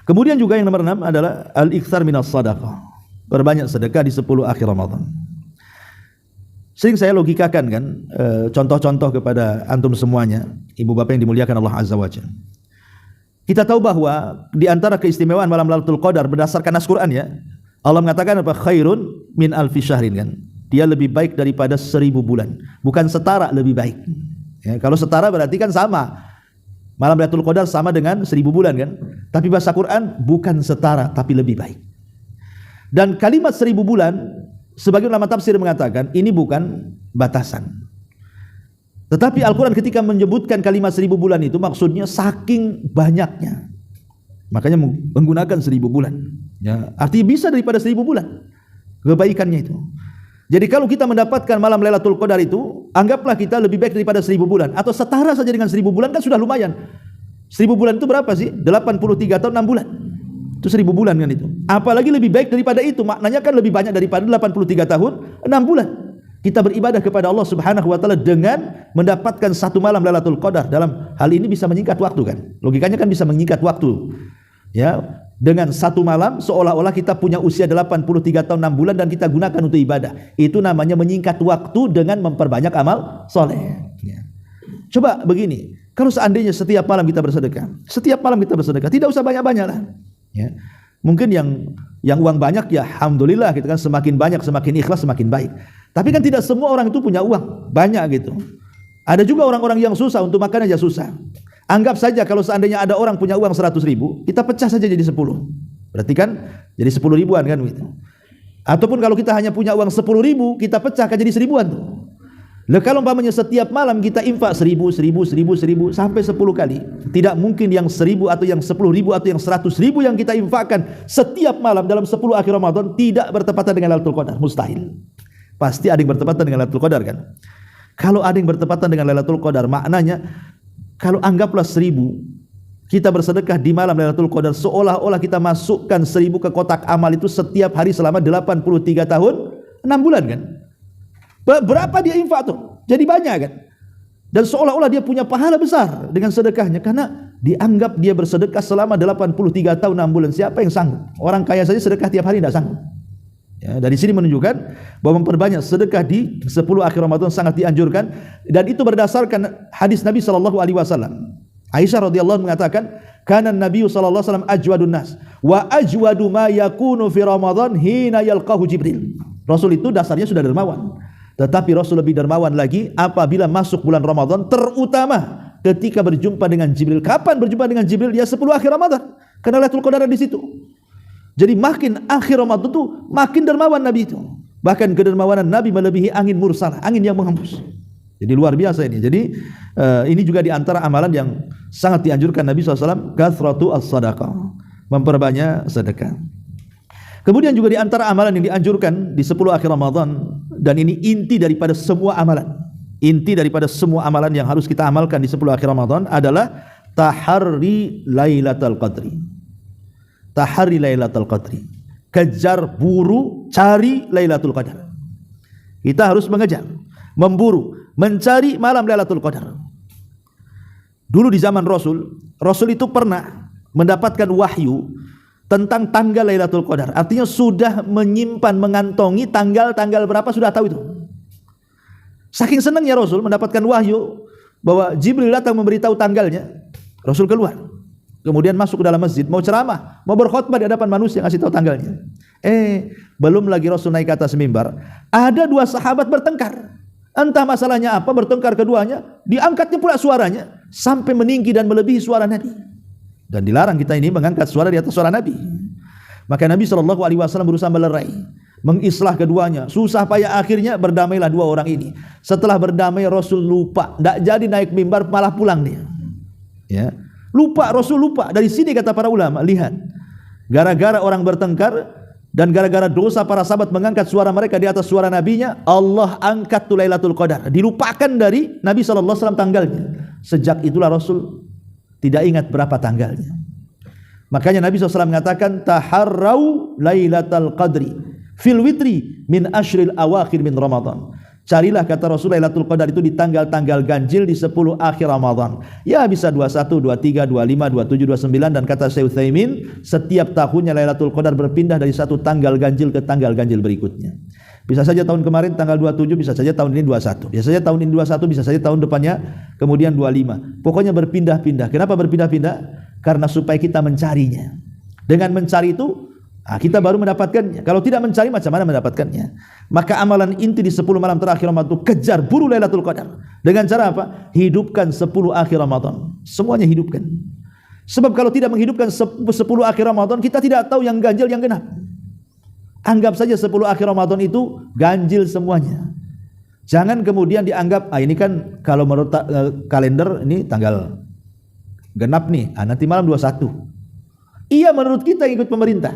Kemudian juga yang nomor 6 adalah al-iktsar minas shadaqah. Perbanyak sedekah di 10 akhir Ramadan. Sering saya logikakan kan contoh-contoh kepada antum semuanya, ibu bapak yang dimuliakan Allah Azza wa Jalla. Kita tahu bahwa di antara keistimewaan malam Lailatul Qadar berdasarkan nas Quran ya, Allah mengatakan apa? Khairun min alfi syahrin kan. Dia lebih baik daripada 1000 bulan. Bukan setara, lebih baik. Ya, kalau setara berarti kan sama. Malam Lailatul Qadar sama dengan 1000 bulan kan. Tapi bahasa Quran bukan setara tapi lebih baik. Dan kalimat 1000 bulan sebagian ulama tafsir mengatakan ini bukan batasan. Tetapi Al-Quran ketika menyebutkan kalimat 1000 bulan itu maksudnya saking banyaknya. Makanya menggunakan 1000 bulan. Ya, artinya bisa daripada 1000 bulan kebaikannya itu. Jadi kalau kita mendapatkan malam Lailatul Qadar itu, anggaplah kita lebih baik daripada 1000 bulan atau setara saja dengan 1000 bulan kan sudah lumayan. 1000 bulan itu berapa sih? 83 tahun 6 bulan. Itu 1000 bulan kan itu. Apalagi lebih baik daripada itu, maknanya kan lebih banyak daripada 83 tahun 6 bulan. Kita beribadah kepada Allah Subhanahu wa taala dengan mendapatkan satu malam Lailatul Qadar. Dalam hal ini bisa menyingkat waktu kan? Logikanya kan bisa menyingkat waktu. Ya, dengan satu malam seolah-olah kita punya usia 83 tahun 6 bulan dan kita gunakan untuk ibadah. Itu namanya menyingkat waktu dengan memperbanyak amal soleh. Ya. Coba begini, kalau seandainya setiap malam kita bersedekah, tidak usah banyak-banyak lah. Ya. Mungkin yang uang banyak ya alhamdulillah gitu kan, semakin banyak semakin ikhlas semakin baik. Tapi kan tidak semua orang itu punya uang banyak gitu. Ada juga orang-orang yang susah, untuk makan aja susah. Anggap saja kalau seandainya ada orang punya uang 100 ribu, kita pecah saja jadi 10. Berarti kan jadi 10 ribuan kan gitu. Ataupun kalau kita hanya punya uang 10 ribu, kita pecahkan jadi 1000-an tuh. Lah kalau umpamanya setiap malam kita infak 1000 sampai 10 kali, tidak mungkin yang 1000 atau yang 10.000 atau yang 100.000 yang kita infakkan setiap malam dalam 10 akhir Ramadan tidak bertepatan dengan Lailatul Qadar, mustahil. Pasti ada yang bertepatan dengan Lailatul Qadar kan. Kalau ada yang bertepatan dengan Lailatul Qadar, maknanya kalau anggaplah 1000 kita bersedekah di malam Lailatul Qadar, seolah-olah kita masukkan 1000 ke kotak amal itu setiap hari selama 83 tahun 6 bulan kan. Berapa dia infak tuh? Jadi banyak kan? Dan seolah-olah dia punya pahala besar dengan sedekahnya karena dianggap dia bersedekah selama 83 tahun 6 bulan. Siapa yang sanggup? Orang kaya saja sedekah tiap hari tidak sanggup. Ya, dari sini menunjukkan bahwa memperbanyak sedekah di 10 akhir Ramadan sangat dianjurkan, dan itu berdasarkan hadis Nabi sallallahu alaihi wasallam. Aisyah radhiyallahu mengatakan, "Kana Nabi sallallahu alaihi wasallam ajwadun nas wa ajwadu ma yakunu fi Ramadan hina yalqahu Jibril." Rasul itu dasarnya sudah dermawan. Tetapi Rasul lebih dermawan lagi apabila masuk bulan Ramadan, terutama ketika berjumpa dengan Jibril. Kapan berjumpa dengan Jibril? Ya 10 akhir Ramadan. Karena Lailatul Qadar di situ. Jadi makin akhir Ramadan itu makin dermawan Nabi itu. Bahkan kedermawanan Nabi melebihi angin mursal, angin yang menghembus. Jadi luar biasa ini. Jadi ini juga di antara amalan yang sangat dianjurkan Nabi SAW, kathratu as-sadaqah, memperbanyak sedekah. Kemudian juga di antara amalan yang dianjurkan di 10 akhir Ramadan, dan ini inti daripada semua amalan. Inti daripada semua amalan yang harus kita amalkan di 10 akhir Ramadan adalah taharri Lailatul Qadri. Taharri Lailatul Qadri. Kejar, buru, cari Lailatul Qadar. Kita harus mengejar, memburu, mencari malam Lailatul Qadar. Dulu di zaman Rasul itu pernah mendapatkan wahyu tentang tanggal Lailatul Qadar. Artinya sudah menyimpan, mengantongi tanggal-tanggal berapa, sudah tahu itu. Saking senangnya Rasul mendapatkan wahyu bahwa Jibril datang memberitahu tanggalnya, Rasul keluar. Kemudian masuk ke dalam masjid, mau ceramah, mau berkhutbah di hadapan manusia, ngasih tahu tanggalnya. Belum lagi Rasul naik ke atas mimbar, ada dua sahabat bertengkar. Entah masalahnya apa, bertengkar keduanya, diangkatnya pula suaranya sampai meninggi dan melebihi suara Nabi. Dan dilarang kita ini mengangkat suara di atas suara Nabi. Maka Nabi SAW berusaha melerai, mengislah keduanya. Susah payah akhirnya berdamailah dua orang ini. Setelah berdamai, Rasul lupa, tidak jadi naik mimbar, malah pulang dia. Ya, lupa, Rasul lupa. Dari sini kata para ulama, lihat, gara-gara orang bertengkar dan gara-gara dosa para sahabat mengangkat suara mereka di atas suara Nabinya, Allah angkat tu Lailatul Qadar, dilupakan dari Nabi SAW tanggalnya. Sejak itulah Rasul tidak ingat berapa tanggalnya. Makanya Nabi SAW mengatakan, taharrau Lailatul Qadri fil witri min ashril awakhir min Ramadan. Carilah, kata Rasul, Lailatul Qadar itu di tanggal-tanggal ganjil di 10 akhir Ramadan. Ya bisa 21, 23, 25, 27, 29, dan kata Syekh Utsaimin, setiap tahunnya Lailatul Qadar berpindah dari satu tanggal ganjil ke tanggal ganjil berikutnya. Bisa saja tahun kemarin tanggal 27, bisa saja tahun ini 21. Bisa saja tahun ini 21, bisa saja tahun depannya kemudian 25. Pokoknya berpindah-pindah. Kenapa berpindah-pindah? Karena supaya kita mencarinya. Dengan mencari itu kita baru mendapatkannya. Kalau tidak mencari, macam mana mendapatkannya? Maka amalan inti di 10 malam terakhir Ramadan itu kejar, buru Lailatul Qadar. Dengan cara apa? Hidupkan 10 akhir Ramadan. Semuanya hidupkan. Sebab kalau tidak menghidupkan 10 akhir Ramadan, kita tidak tahu yang ganjil yang genap. Anggap saja 10 akhir Ramadan itu ganjil semuanya. Jangan kemudian dianggap, ini kan kalau menurut kalender ini tanggal genap nih, nanti malam 21. Iya, menurut kita yang ikut pemerintah.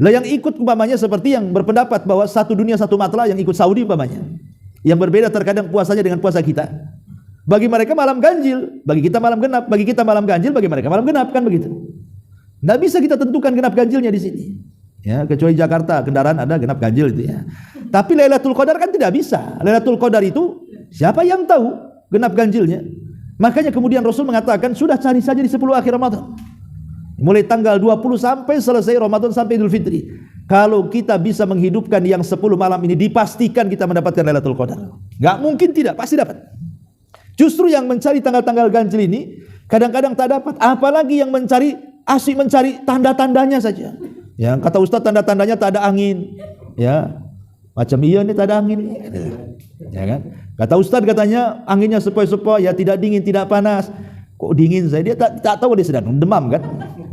Lah yang ikut umpamanya seperti yang berpendapat bahwa satu dunia satu matlah, yang ikut Saudi umpamanya. Yang berbeda terkadang puasanya dengan puasa kita. Bagi mereka malam ganjil, bagi kita malam genap. Bagi kita malam ganjil, bagi mereka malam genap, kan begitu. Nggak bisa kita tentukan genap ganjilnya di sini. Ya, kecuali Jakarta kendaraan ada genap ganjil itu ya. Tapi Lailatul Qadar kan tidak bisa. Lailatul Qadar itu siapa yang tahu genap ganjilnya? Makanya kemudian Rasul mengatakan sudah cari saja di 10 akhir Ramadan. Mulai tanggal 20 sampai selesai Ramadan sampai Idul Fitri. Kalau kita bisa menghidupkan yang 10 malam ini, dipastikan kita mendapatkan Lailatul Qadar. Enggak mungkin tidak, pasti dapat. Justru yang mencari tanggal-tanggal ganjil ini kadang-kadang tak dapat, apalagi yang mencari asik mencari tanda-tandanya saja. Ya, kata Ustaz tanda-tandanya tak ada angin. Ya. Macam iya nih tak ada angin. Ya kan? Kata Ustaz katanya anginnya sepoi-sepoi, ya tidak dingin, tidak panas. Kok dingin saya? Dia tak tahu dia sedang demam kan?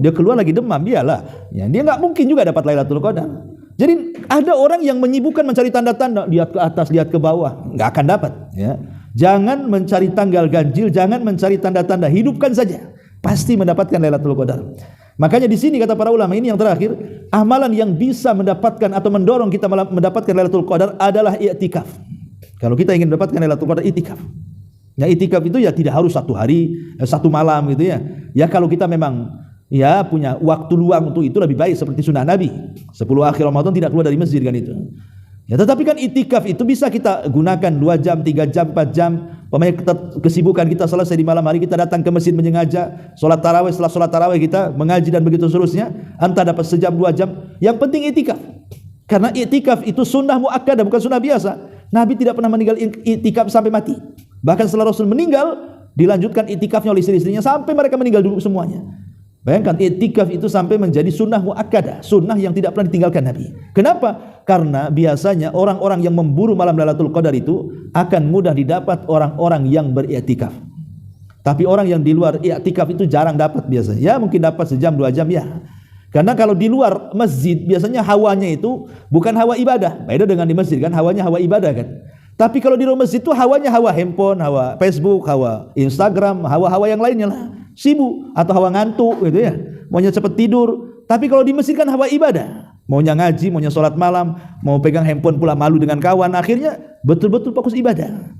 Dia keluar lagi demam, biarlah. Ya, dia nggak mungkin juga dapat Lailatul Qadar. Jadi ada orang yang menyibukkan mencari tanda-tanda, lihat ke atas, lihat ke bawah, nggak akan dapat. Ya. Jangan mencari tanggal ganjil, jangan mencari tanda-tanda, hidupkan saja, pasti mendapatkan Lailatul Qadar. Makanya di sini kata para ulama, ini yang terakhir, amalan yang bisa mendapatkan atau mendorong kita mendapatkan Lailatul Qadar adalah i'tikaf. Kalau kita ingin mendapatkan Lailatul Qadar, i'tikaf. Ya, i'tikaf itu ya tidak harus satu hari, satu malam gitu ya. Ya kalau kita memang ya punya waktu luang untuk itu, lebih baik seperti sunnah Nabi. 10 akhir Ramadan tidak keluar dari masjid kan itu. Ya, tetapi kan i'tikaf itu bisa kita gunakan 2 jam, 3 jam, 4 jam. Pemain kesibukan kita selesai di malam hari, kita datang ke masjid menyengaja, sholat tarawih, setelah sholat tarawih kita mengaji dan begitu seterusnya. Entah dapat sejam, 2 jam. Yang penting i'tikaf. Karena i'tikaf itu sunnah muakkadah, bukan sunnah biasa. Nabi tidak pernah meninggal i'tikaf sampai mati. Bahkan setelah Rasul meninggal, dilanjutkan i'tikafnya oleh istri-istrinya sampai mereka meninggal dulu semuanya. Bayangkan, i'tikaf itu sampai menjadi sunnah muakkadah, sunnah yang tidak pernah ditinggalkan Nabi. Kenapa? Karena biasanya orang-orang yang memburu malam Lailatul Qadar itu akan mudah didapat orang-orang yang beriktikaf. Tapi orang yang di luar i'tikaf itu jarang dapat biasanya. Ya mungkin dapat sejam 2 jam ya. Karena kalau di luar masjid biasanya hawanya itu bukan hawa ibadah. Beda dengan di masjid kan, hawanya hawa ibadah kan. Tapi kalau di luar masjid itu hawanya hawa handphone, hawa Facebook, hawa Instagram, hawa-hawa yang lainnya lah. Sibuk atau hawa ngantuk gitu ya. Maunya cepat tidur. Tapi kalau di masjid kan hawa ibadah. Maunya ngaji, maunya sholat malam, mau pegang handphone pula malu dengan kawan. Akhirnya betul-betul fokus ibadah.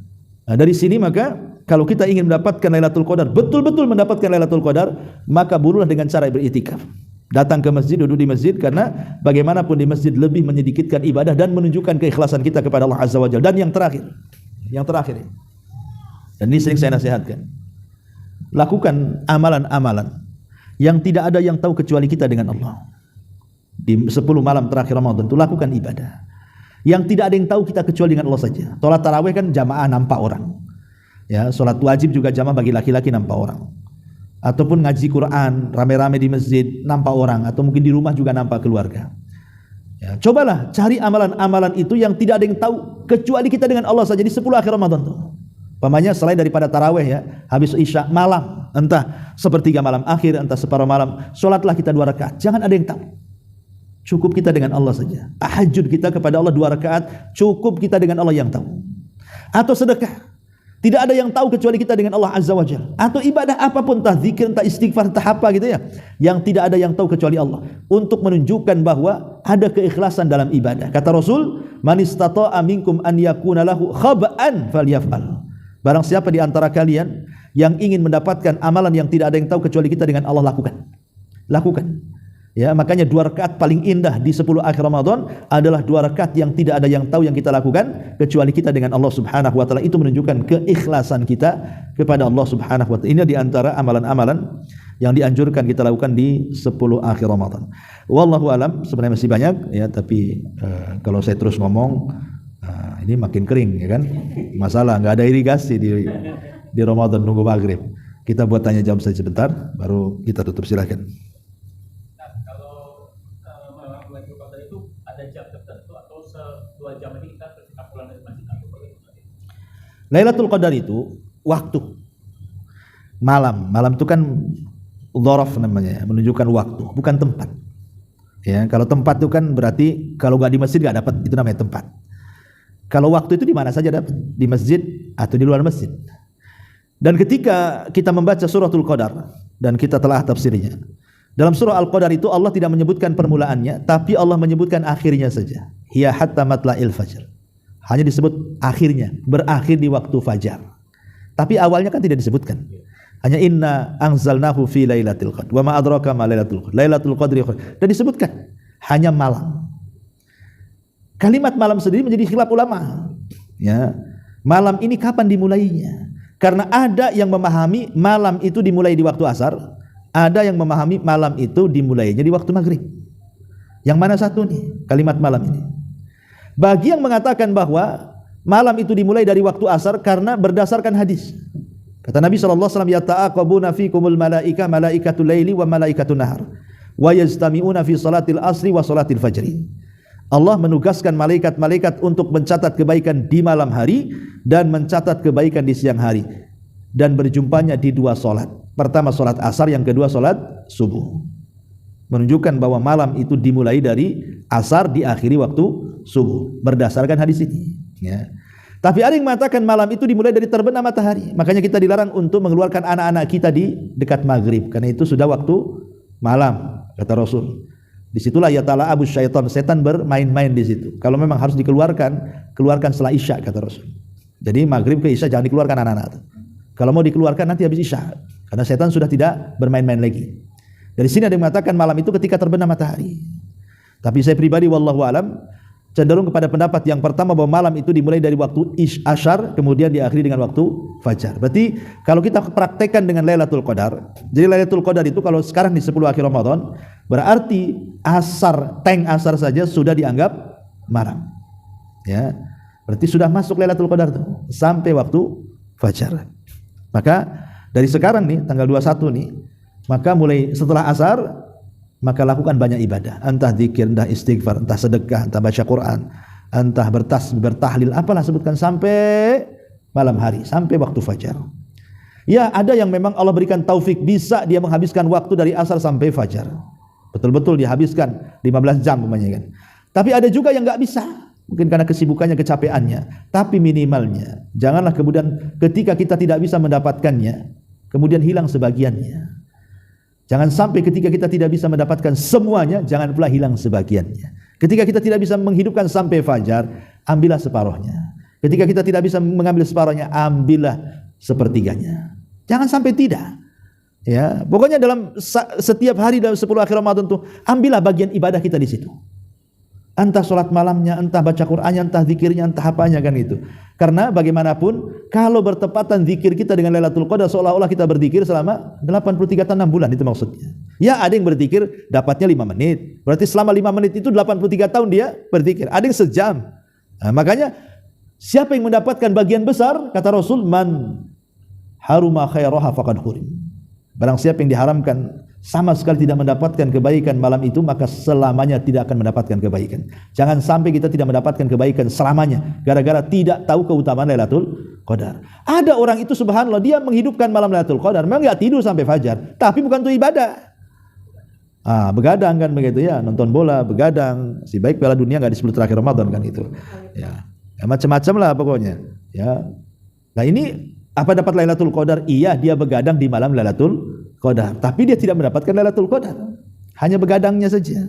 Nah, dari sini maka kalau kita ingin mendapatkan Lailatul Qadar, betul-betul mendapatkan Lailatul Qadar, maka burulah dengan cara beriktikaf. Datang ke masjid, duduk di masjid, karena bagaimanapun di masjid lebih menyedikitkan ibadah dan menunjukkan keikhlasan kita kepada Allah Azza wa Jalla. Dan yang terakhir, dan ini sering saya nasihatkan, lakukan amalan-amalan yang tidak ada yang tahu kecuali kita dengan Allah. Di 10 malam terakhir Ramadan itu lakukan ibadah yang tidak ada yang tahu kita kecuali dengan Allah saja. Salat tarawih kan jamaah nampak orang. Ya, salat wajib juga jamaah bagi laki-laki nampak orang. Ataupun ngaji Quran rame-rame di masjid nampak orang, atau mungkin di rumah juga nampak keluarga. Ya, cobalah cari amalan-amalan itu yang tidak ada yang tahu kecuali kita dengan Allah saja di 10 akhir Ramadan tuh. Pamannya selain daripada tarawih ya, habis isya malam, entah sepertiga malam akhir, entah separuh malam, salatlah kita 2 rakaat. Jangan ada yang tahu. Cukup kita dengan Allah saja. Tahajud kita kepada Allah 2 rakaat, cukup kita dengan Allah yang tahu. Atau sedekah. Tidak ada yang tahu kecuali kita dengan Allah Azza wa Jalla. Atau ibadah apapun, entah zikir, entah istighfar, entah apa gitu ya, yang tidak ada yang tahu kecuali Allah, untuk menunjukkan bahwa ada keikhlasan dalam ibadah. Kata Rasul, man istata'a minkum an yakuna lahu khaba'an falyaf'al. Barang siapa di antara kalian yang ingin mendapatkan amalan yang tidak ada yang tahu kecuali kita dengan Allah, lakukan. Ya, makanya 2 rakaat paling indah di 10 akhir Ramadan adalah 2 rakaat yang tidak ada yang tahu yang kita lakukan kecuali kita dengan Allah Subhanahu wa taala. Itu menunjukkan keikhlasan kita kepada Allah Subhanahu wa taala. Ini di antara amalan-amalan yang dianjurkan kita lakukan di 10 akhir Ramadan. Wallahu alam, sebenarnya masih banyak ya, tapi kalau saya terus ngomong ini makin kering ya kan. Masalah enggak ada irigasi di Ramadan nunggu maghrib. Kita buat tanya jawab saja sebentar, baru kita tutup, silakan. Nah, kalau malam Lailatul Qadar itu ada jam tertentu atau 2 jam ini kita ketika pulang dari masjid atau bagaimana? Lailatul Qadar itu waktu. Malam itu kan dzaraf namanya, menunjukkan waktu, bukan tempat. Ya, kalau tempat itu kan berarti kalau nggak di masjid nggak dapat, itu namanya tempat. Kalau waktu itu di mana saja dapat, di masjid atau di luar masjid. Dan ketika kita membaca suratul Qadar dan kita telah tafsirnya, dalam surah Al-Qadar itu Allah tidak menyebutkan permulaannya, tapi Allah menyebutkan akhirnya saja. Hiya hatta matla'il fajr. Hanya disebut akhirnya, berakhir di waktu fajar. Tapi awalnya kan tidak disebutkan. Hanya inna anzalnahu fi lailatul qadr wa ma adraka ma lailatul qadr. Lailatul qadri dan disebutkan hanya malam. Kalimat malam sendiri menjadi khilaf ulama. Ya. Malam ini kapan dimulainya? Karena ada yang memahami malam itu dimulai di waktu asar, ada yang memahami malam itu dimulainya di waktu maghrib. Yang mana satu nih kalimat malam ini? Bagi yang mengatakan bahwa malam itu dimulai dari waktu asar karena berdasarkan hadis. Kata Nabi SAW, yata'aqabuna fikumul malaikatul laili wa malaikatul nahar wa yajtami'una fi salatil asri wa salatil fajri. Allah menugaskan malaikat-malaikat untuk mencatat kebaikan di malam hari dan mencatat kebaikan di siang hari, dan berjumpanya di 2 salat. Pertama salat asar, yang kedua salat subuh. Menunjukkan bahwa malam itu dimulai dari asar, diakhiri waktu subuh berdasarkan hadis ini, ya. Tapi ada yang mengatakan malam itu dimulai dari terbenam matahari. Makanya kita dilarang untuk mengeluarkan anak-anak kita di dekat maghrib, karena itu sudah waktu malam, kata Rasul. Disitulah ya ta'ala abu syaitan, setan bermain-main di situ. Kalau memang harus dikeluarkan, keluarkan setelah isya, kata Rasul. Jadi maghrib ke isya jangan dikeluarkan anak-anak. Kalau mau dikeluarkan nanti habis isya, karena setan sudah tidak bermain-main lagi. Dari sini ada yang mengatakan malam itu ketika terbenam matahari. Tapi saya pribadi wallahu alam cenderung kepada pendapat yang pertama, bahwa malam itu dimulai dari waktu asyar kemudian diakhiri dengan waktu fajar. Berarti kalau kita praktekkan dengan Lailatul Qadar, jadi Lailatul Qadar itu kalau sekarang di 10 akhir Ramadan, berarti asar saja sudah dianggap malam. Ya. Berarti sudah masuk Lailatul Qadar itu sampai waktu fajar. Maka dari sekarang nih tanggal 21 nih, maka mulai setelah asar maka lakukan banyak ibadah, entah zikir, entah istighfar, entah sedekah, entah baca Quran, entah bertasbih, bertahlil, apalah sebutkan sampai malam hari, sampai waktu fajar. Ya, ada yang memang Allah berikan taufik bisa dia menghabiskan waktu dari asar sampai fajar. Betul-betul dihabiskan 15 jam umpamanya kan. Tapi ada juga yang enggak bisa, mungkin karena kesibukannya, kecapeannya. Tapi minimalnya janganlah kemudian ketika kita tidak bisa mendapatkannya kemudian hilang sebagiannya. Jangan sampai ketika kita tidak bisa mendapatkan semuanya, jangan pula hilang sebagiannya. Ketika kita tidak bisa menghidupkan sampai fajar, ambillah separuhnya. Ketika kita tidak bisa mengambil separuhnya, ambillah sepertiganya. Jangan sampai tidak. Ya, pokoknya dalam setiap hari dalam 10 akhir Ramadan itu, ambillah bagian ibadah kita di situ. Entah sholat malamnya, entah baca Qur'annya, entah zikirnya, entah apanya kan itu. Karena bagaimanapun kalau bertepatan zikir kita dengan Lailatul Qadar, seolah-olah kita berzikir selama 83 tahun 6 bulan, itu maksudnya. Ya, ada yang berzikir dapatnya 5 menit. Berarti selama 5 menit itu 83 tahun dia berzikir. Ada yang sejam. Nah, makanya siapa yang mendapatkan bagian besar, kata Rasul, man haruma khairaha faqad hurim. Barang siapa yang diharamkan sama sekali tidak mendapatkan kebaikan malam itu, maka selamanya tidak akan mendapatkan kebaikan. Jangan sampai kita tidak mendapatkan kebaikan selamanya gara-gara tidak tahu keutamaan Lailatul Qadar. Ada orang itu subhanallah, dia menghidupkan malam Lailatul Qadar, memang enggak tidur sampai fajar, tapi bukan untuk ibadah. Begadang kan begitu ya, nonton bola, begadang. Si baik Piala Dunia enggak di 10 terakhir Ramadan kan itu. Ya macam-macam lah pokoknya. Ya. Nah, ini apa dapat Lailatul Qadar? Iya, dia begadang di malam Lailatul Qadar, tapi dia tidak mendapatkan Lailatul Qadar, hanya begadangnya saja.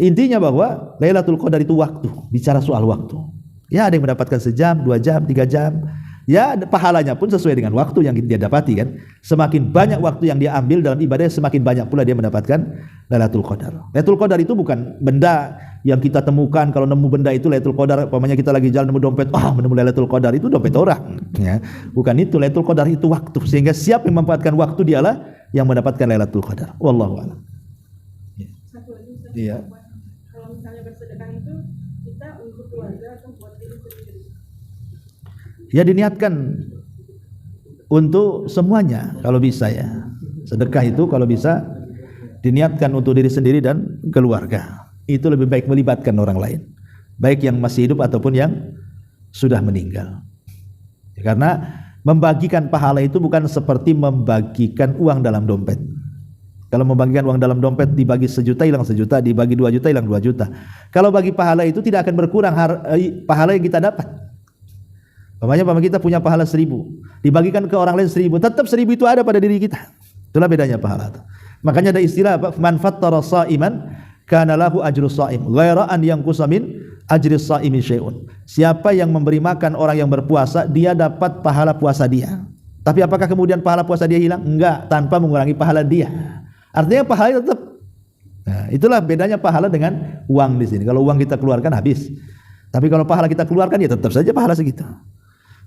Intinya bahwa Lailatul Qadar itu waktu, bicara soal waktu. Ya, ada yang mendapatkan sejam, 2 jam, 3 jam. Ya, pahalanya pun sesuai dengan waktu yang dia dapati kan. Semakin banyak waktu yang dia ambil dalam ibadah, semakin banyak pula dia mendapatkan Lailatul Qadar. Lailatul Qadar itu bukan benda yang kita temukan. Kalau nemu benda itu Lailatul Qadar, umpamanya kita lagi jalan nemu dompet, menemu Lailatul Qadar, itu dompet orang. Ya, bukan itu. Lailatul Qadar itu waktu, sehingga siapa yang memanfaatkan waktu dialah yang mendapatkan Lailatul Qadar. Wallahu a'lam. Satu lagi, Iya. kalau misalnya bersedekah itu kita untuk keluarga atau buat diri sendiri? Ya, diniatkan untuk semuanya kalau bisa ya. Sedekah itu kalau bisa diniatkan untuk diri sendiri dan keluarga. Itu lebih baik melibatkan orang lain, baik yang masih hidup ataupun yang sudah meninggal. Karena membagikan pahala itu bukan seperti membagikan uang dalam dompet. Kalau membagikan uang dalam dompet, dibagi 1 juta hilang 1 juta, dibagi 2 juta hilang 2 juta. Kalau bagi pahala itu tidak akan berkurang pahala yang kita dapat. Umpamanya kita punya pahala 1000, dibagikan ke orang lain 1000, tetap 1000 itu ada pada diri kita. Itulah bedanya pahala itu. Makanya ada istilah apa? Man fattara sha'iman kana lahu ajru sha'im ghaira an yanqusa min ajri sha'imi syai'un. Siapa yang memberi makan orang yang berpuasa, dia dapat pahala puasa dia. Tapi apakah kemudian pahala puasa dia hilang? Enggak, tanpa mengurangi pahala dia. Artinya pahala tetap. Nah, itulah bedanya pahala dengan uang di sini. Kalau uang kita keluarkan habis. Tapi kalau pahala kita keluarkan ya tetap saja pahala segitu.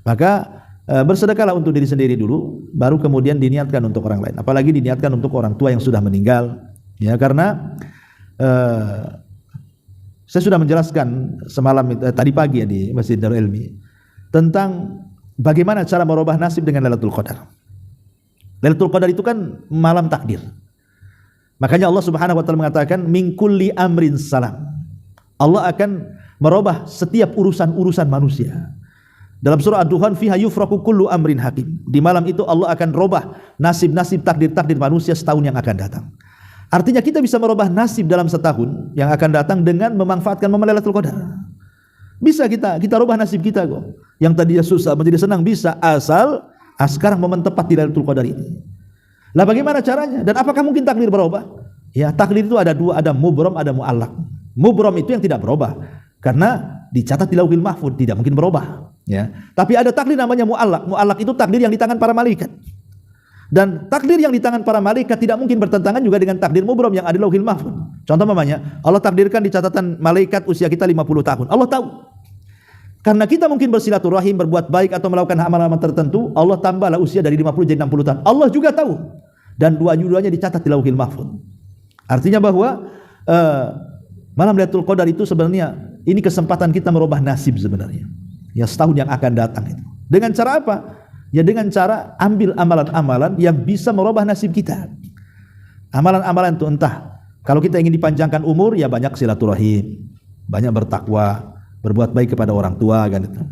Maka bersedekahlah untuk diri sendiri dulu, baru kemudian diniatkan untuk orang lain. Apalagi diniatkan untuk orang tua yang sudah meninggal. Ya, karena saya sudah menjelaskan semalam tadi pagi ya di Masjid Darul Ilmi tentang bagaimana cara merubah nasib dengan Lailatul Qadar. Lailatul Qadar itu kan malam takdir. Makanya Allah Subhanahu wa taala mengatakan min kulli amrin salam. Allah akan merubah setiap urusan-urusan manusia. Dalam surah Ad-Dukhan fiha yufraku kullu amrin hakim. Di malam itu Allah akan merubah nasib-nasib takdir-takdir manusia setahun yang akan datang. Artinya kita bisa merubah nasib dalam setahun yang akan datang dengan memanfaatkan momen Lailatul Qadar. Bisa kita rubah nasib kita kok. Yang tadinya susah menjadi senang bisa, asal sekarang momen tepat di Lailatul Qadar ini. Lah bagaimana caranya? Dan apakah mungkin takdir berubah? Ya, takdir itu ada dua, ada mubrom, ada muallaq. Mubrom itu yang tidak berubah karena dicatat di Lauhil Mahfuz, tidak mungkin berubah, ya. Tapi ada takdir namanya muallaq. Muallaq itu takdir yang di tangan para malaikat. Dan takdir yang di tangan para malaikat tidak mungkin bertentangan juga dengan takdir mubrom yang ada di Lauhil Mahfuz. Contoh mamanya, Allah takdirkan di catatan malaikat usia kita 50 tahun. Allah tahu. Karena kita mungkin bersilaturahim, berbuat baik atau melakukan amalan-amalan tertentu, Allah tambahlah usia dari 50 jadi 60 tahun. Allah juga tahu. Dan dua-duanya dicatat di Lauhil Mahfuz. Artinya bahwa malam Lailatul Qadar itu sebenarnya ini kesempatan kita merubah nasib sebenarnya. Ya, setahun yang akan datang itu. Dengan cara apa? Ya dengan cara ambil amalan-amalan yang bisa merubah nasib kita. Amalan-amalan itu entah kalau kita ingin dipanjangkan umur, ya banyak silaturahim, banyak bertakwa, berbuat baik kepada orang tua kan itu.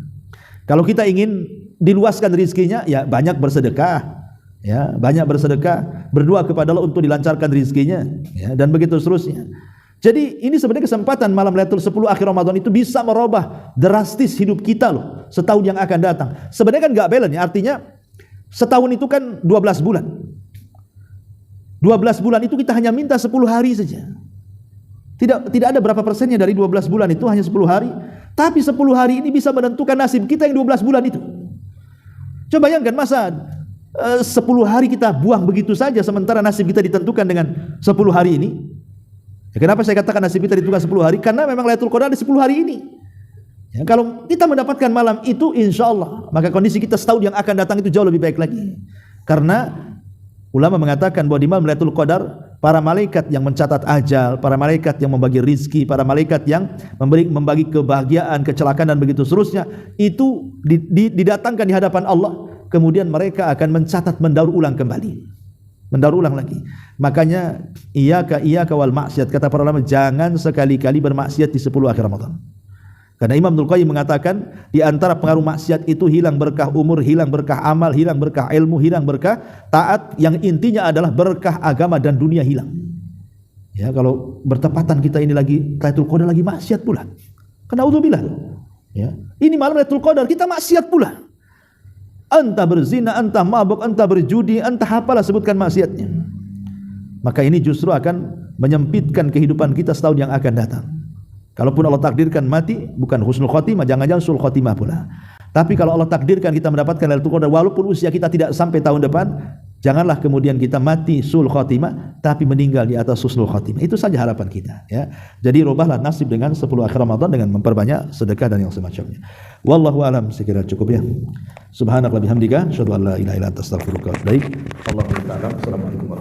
Kalau kita ingin diluaskan rezekinya, ya banyak bersedekah. Ya, banyak bersedekah, berdoa kepada Allah untuk dilancarkan rezekinya, ya, dan begitu seterusnya. Jadi ini sebenarnya kesempatan malam Lailatul 10 akhir Ramadan itu bisa merubah drastis hidup kita loh, setahun yang akan datang. Sebenarnya kan enggak balance ya, artinya setahun itu kan 12 bulan. 12 bulan itu kita hanya minta 10 hari saja. Tidak ada berapa persennya dari 12 bulan itu, hanya 10 hari. Tapi 10 hari ini bisa menentukan nasib kita yang 12 bulan itu. Coba bayangkan masa 10 hari kita buang begitu saja sementara nasib kita ditentukan dengan 10 hari ini. Ya, kenapa saya katakan nasib kita ditentukan 10 hari? Karena memang Lailatul Qadar di 10 hari ini. Ya, kalau kita mendapatkan malam itu insya Allah, maka kondisi kita setahun yang akan datang itu jauh lebih baik lagi. Karena ulama mengatakan bahwa di malam Lailatul Qadar para malaikat yang mencatat ajal, para malaikat yang membagi rizki, para malaikat yang membagi kebahagiaan, kecelakaan dan begitu seterusnya, itu didatangkan di hadapan Allah. Kemudian mereka akan mencatat, mendaur ulang kembali, mendaur ulang lagi. Makanya iyyaka wal maksiat, kata para ulama, jangan sekali-kali bermaksiat di 10 akhir Ramadan. Karena Imam Ibnul Qayyim mengatakan di antara pengaruh maksiat itu hilang berkah umur, hilang berkah amal, hilang berkah ilmu, hilang berkah taat, yang intinya adalah berkah agama dan dunia hilang. Ya, kalau bertepatan kita ini lagi Lailatul Qadar lagi maksiat pula. Naudzubillah. Ya. Ini malam Lailatul Qadar kita maksiat pula. Entah berzina, entah mabuk, entah berjudi, entah apalah sebutkan maksiatnya. Maka ini justru akan menyempitkan kehidupan kita setahun yang akan datang. Kalaupun Allah takdirkan mati, bukan husnul khotimah, jangan-jangan sul khotimah pula. Tapi kalau Allah takdirkan kita mendapatkan Lailatul Qadar walaupun usia kita tidak sampai tahun depan, janganlah kemudian kita mati sul khotimah tapi meninggal di atas husnul khotimah. Itu saja harapan kita, ya. Jadi rubahlah nasib dengan 10 akhir Ramadan dengan memperbanyak sedekah dan yang semacamnya. Wallahu alam, sekira cukup ya. Subhanallah bihamdika, asyhadu an la ilaha illa anta astaghfiruka wa atubu ilaik. Allahu a'lam. Assalamualaikum warahmatullahi wabarakatuh.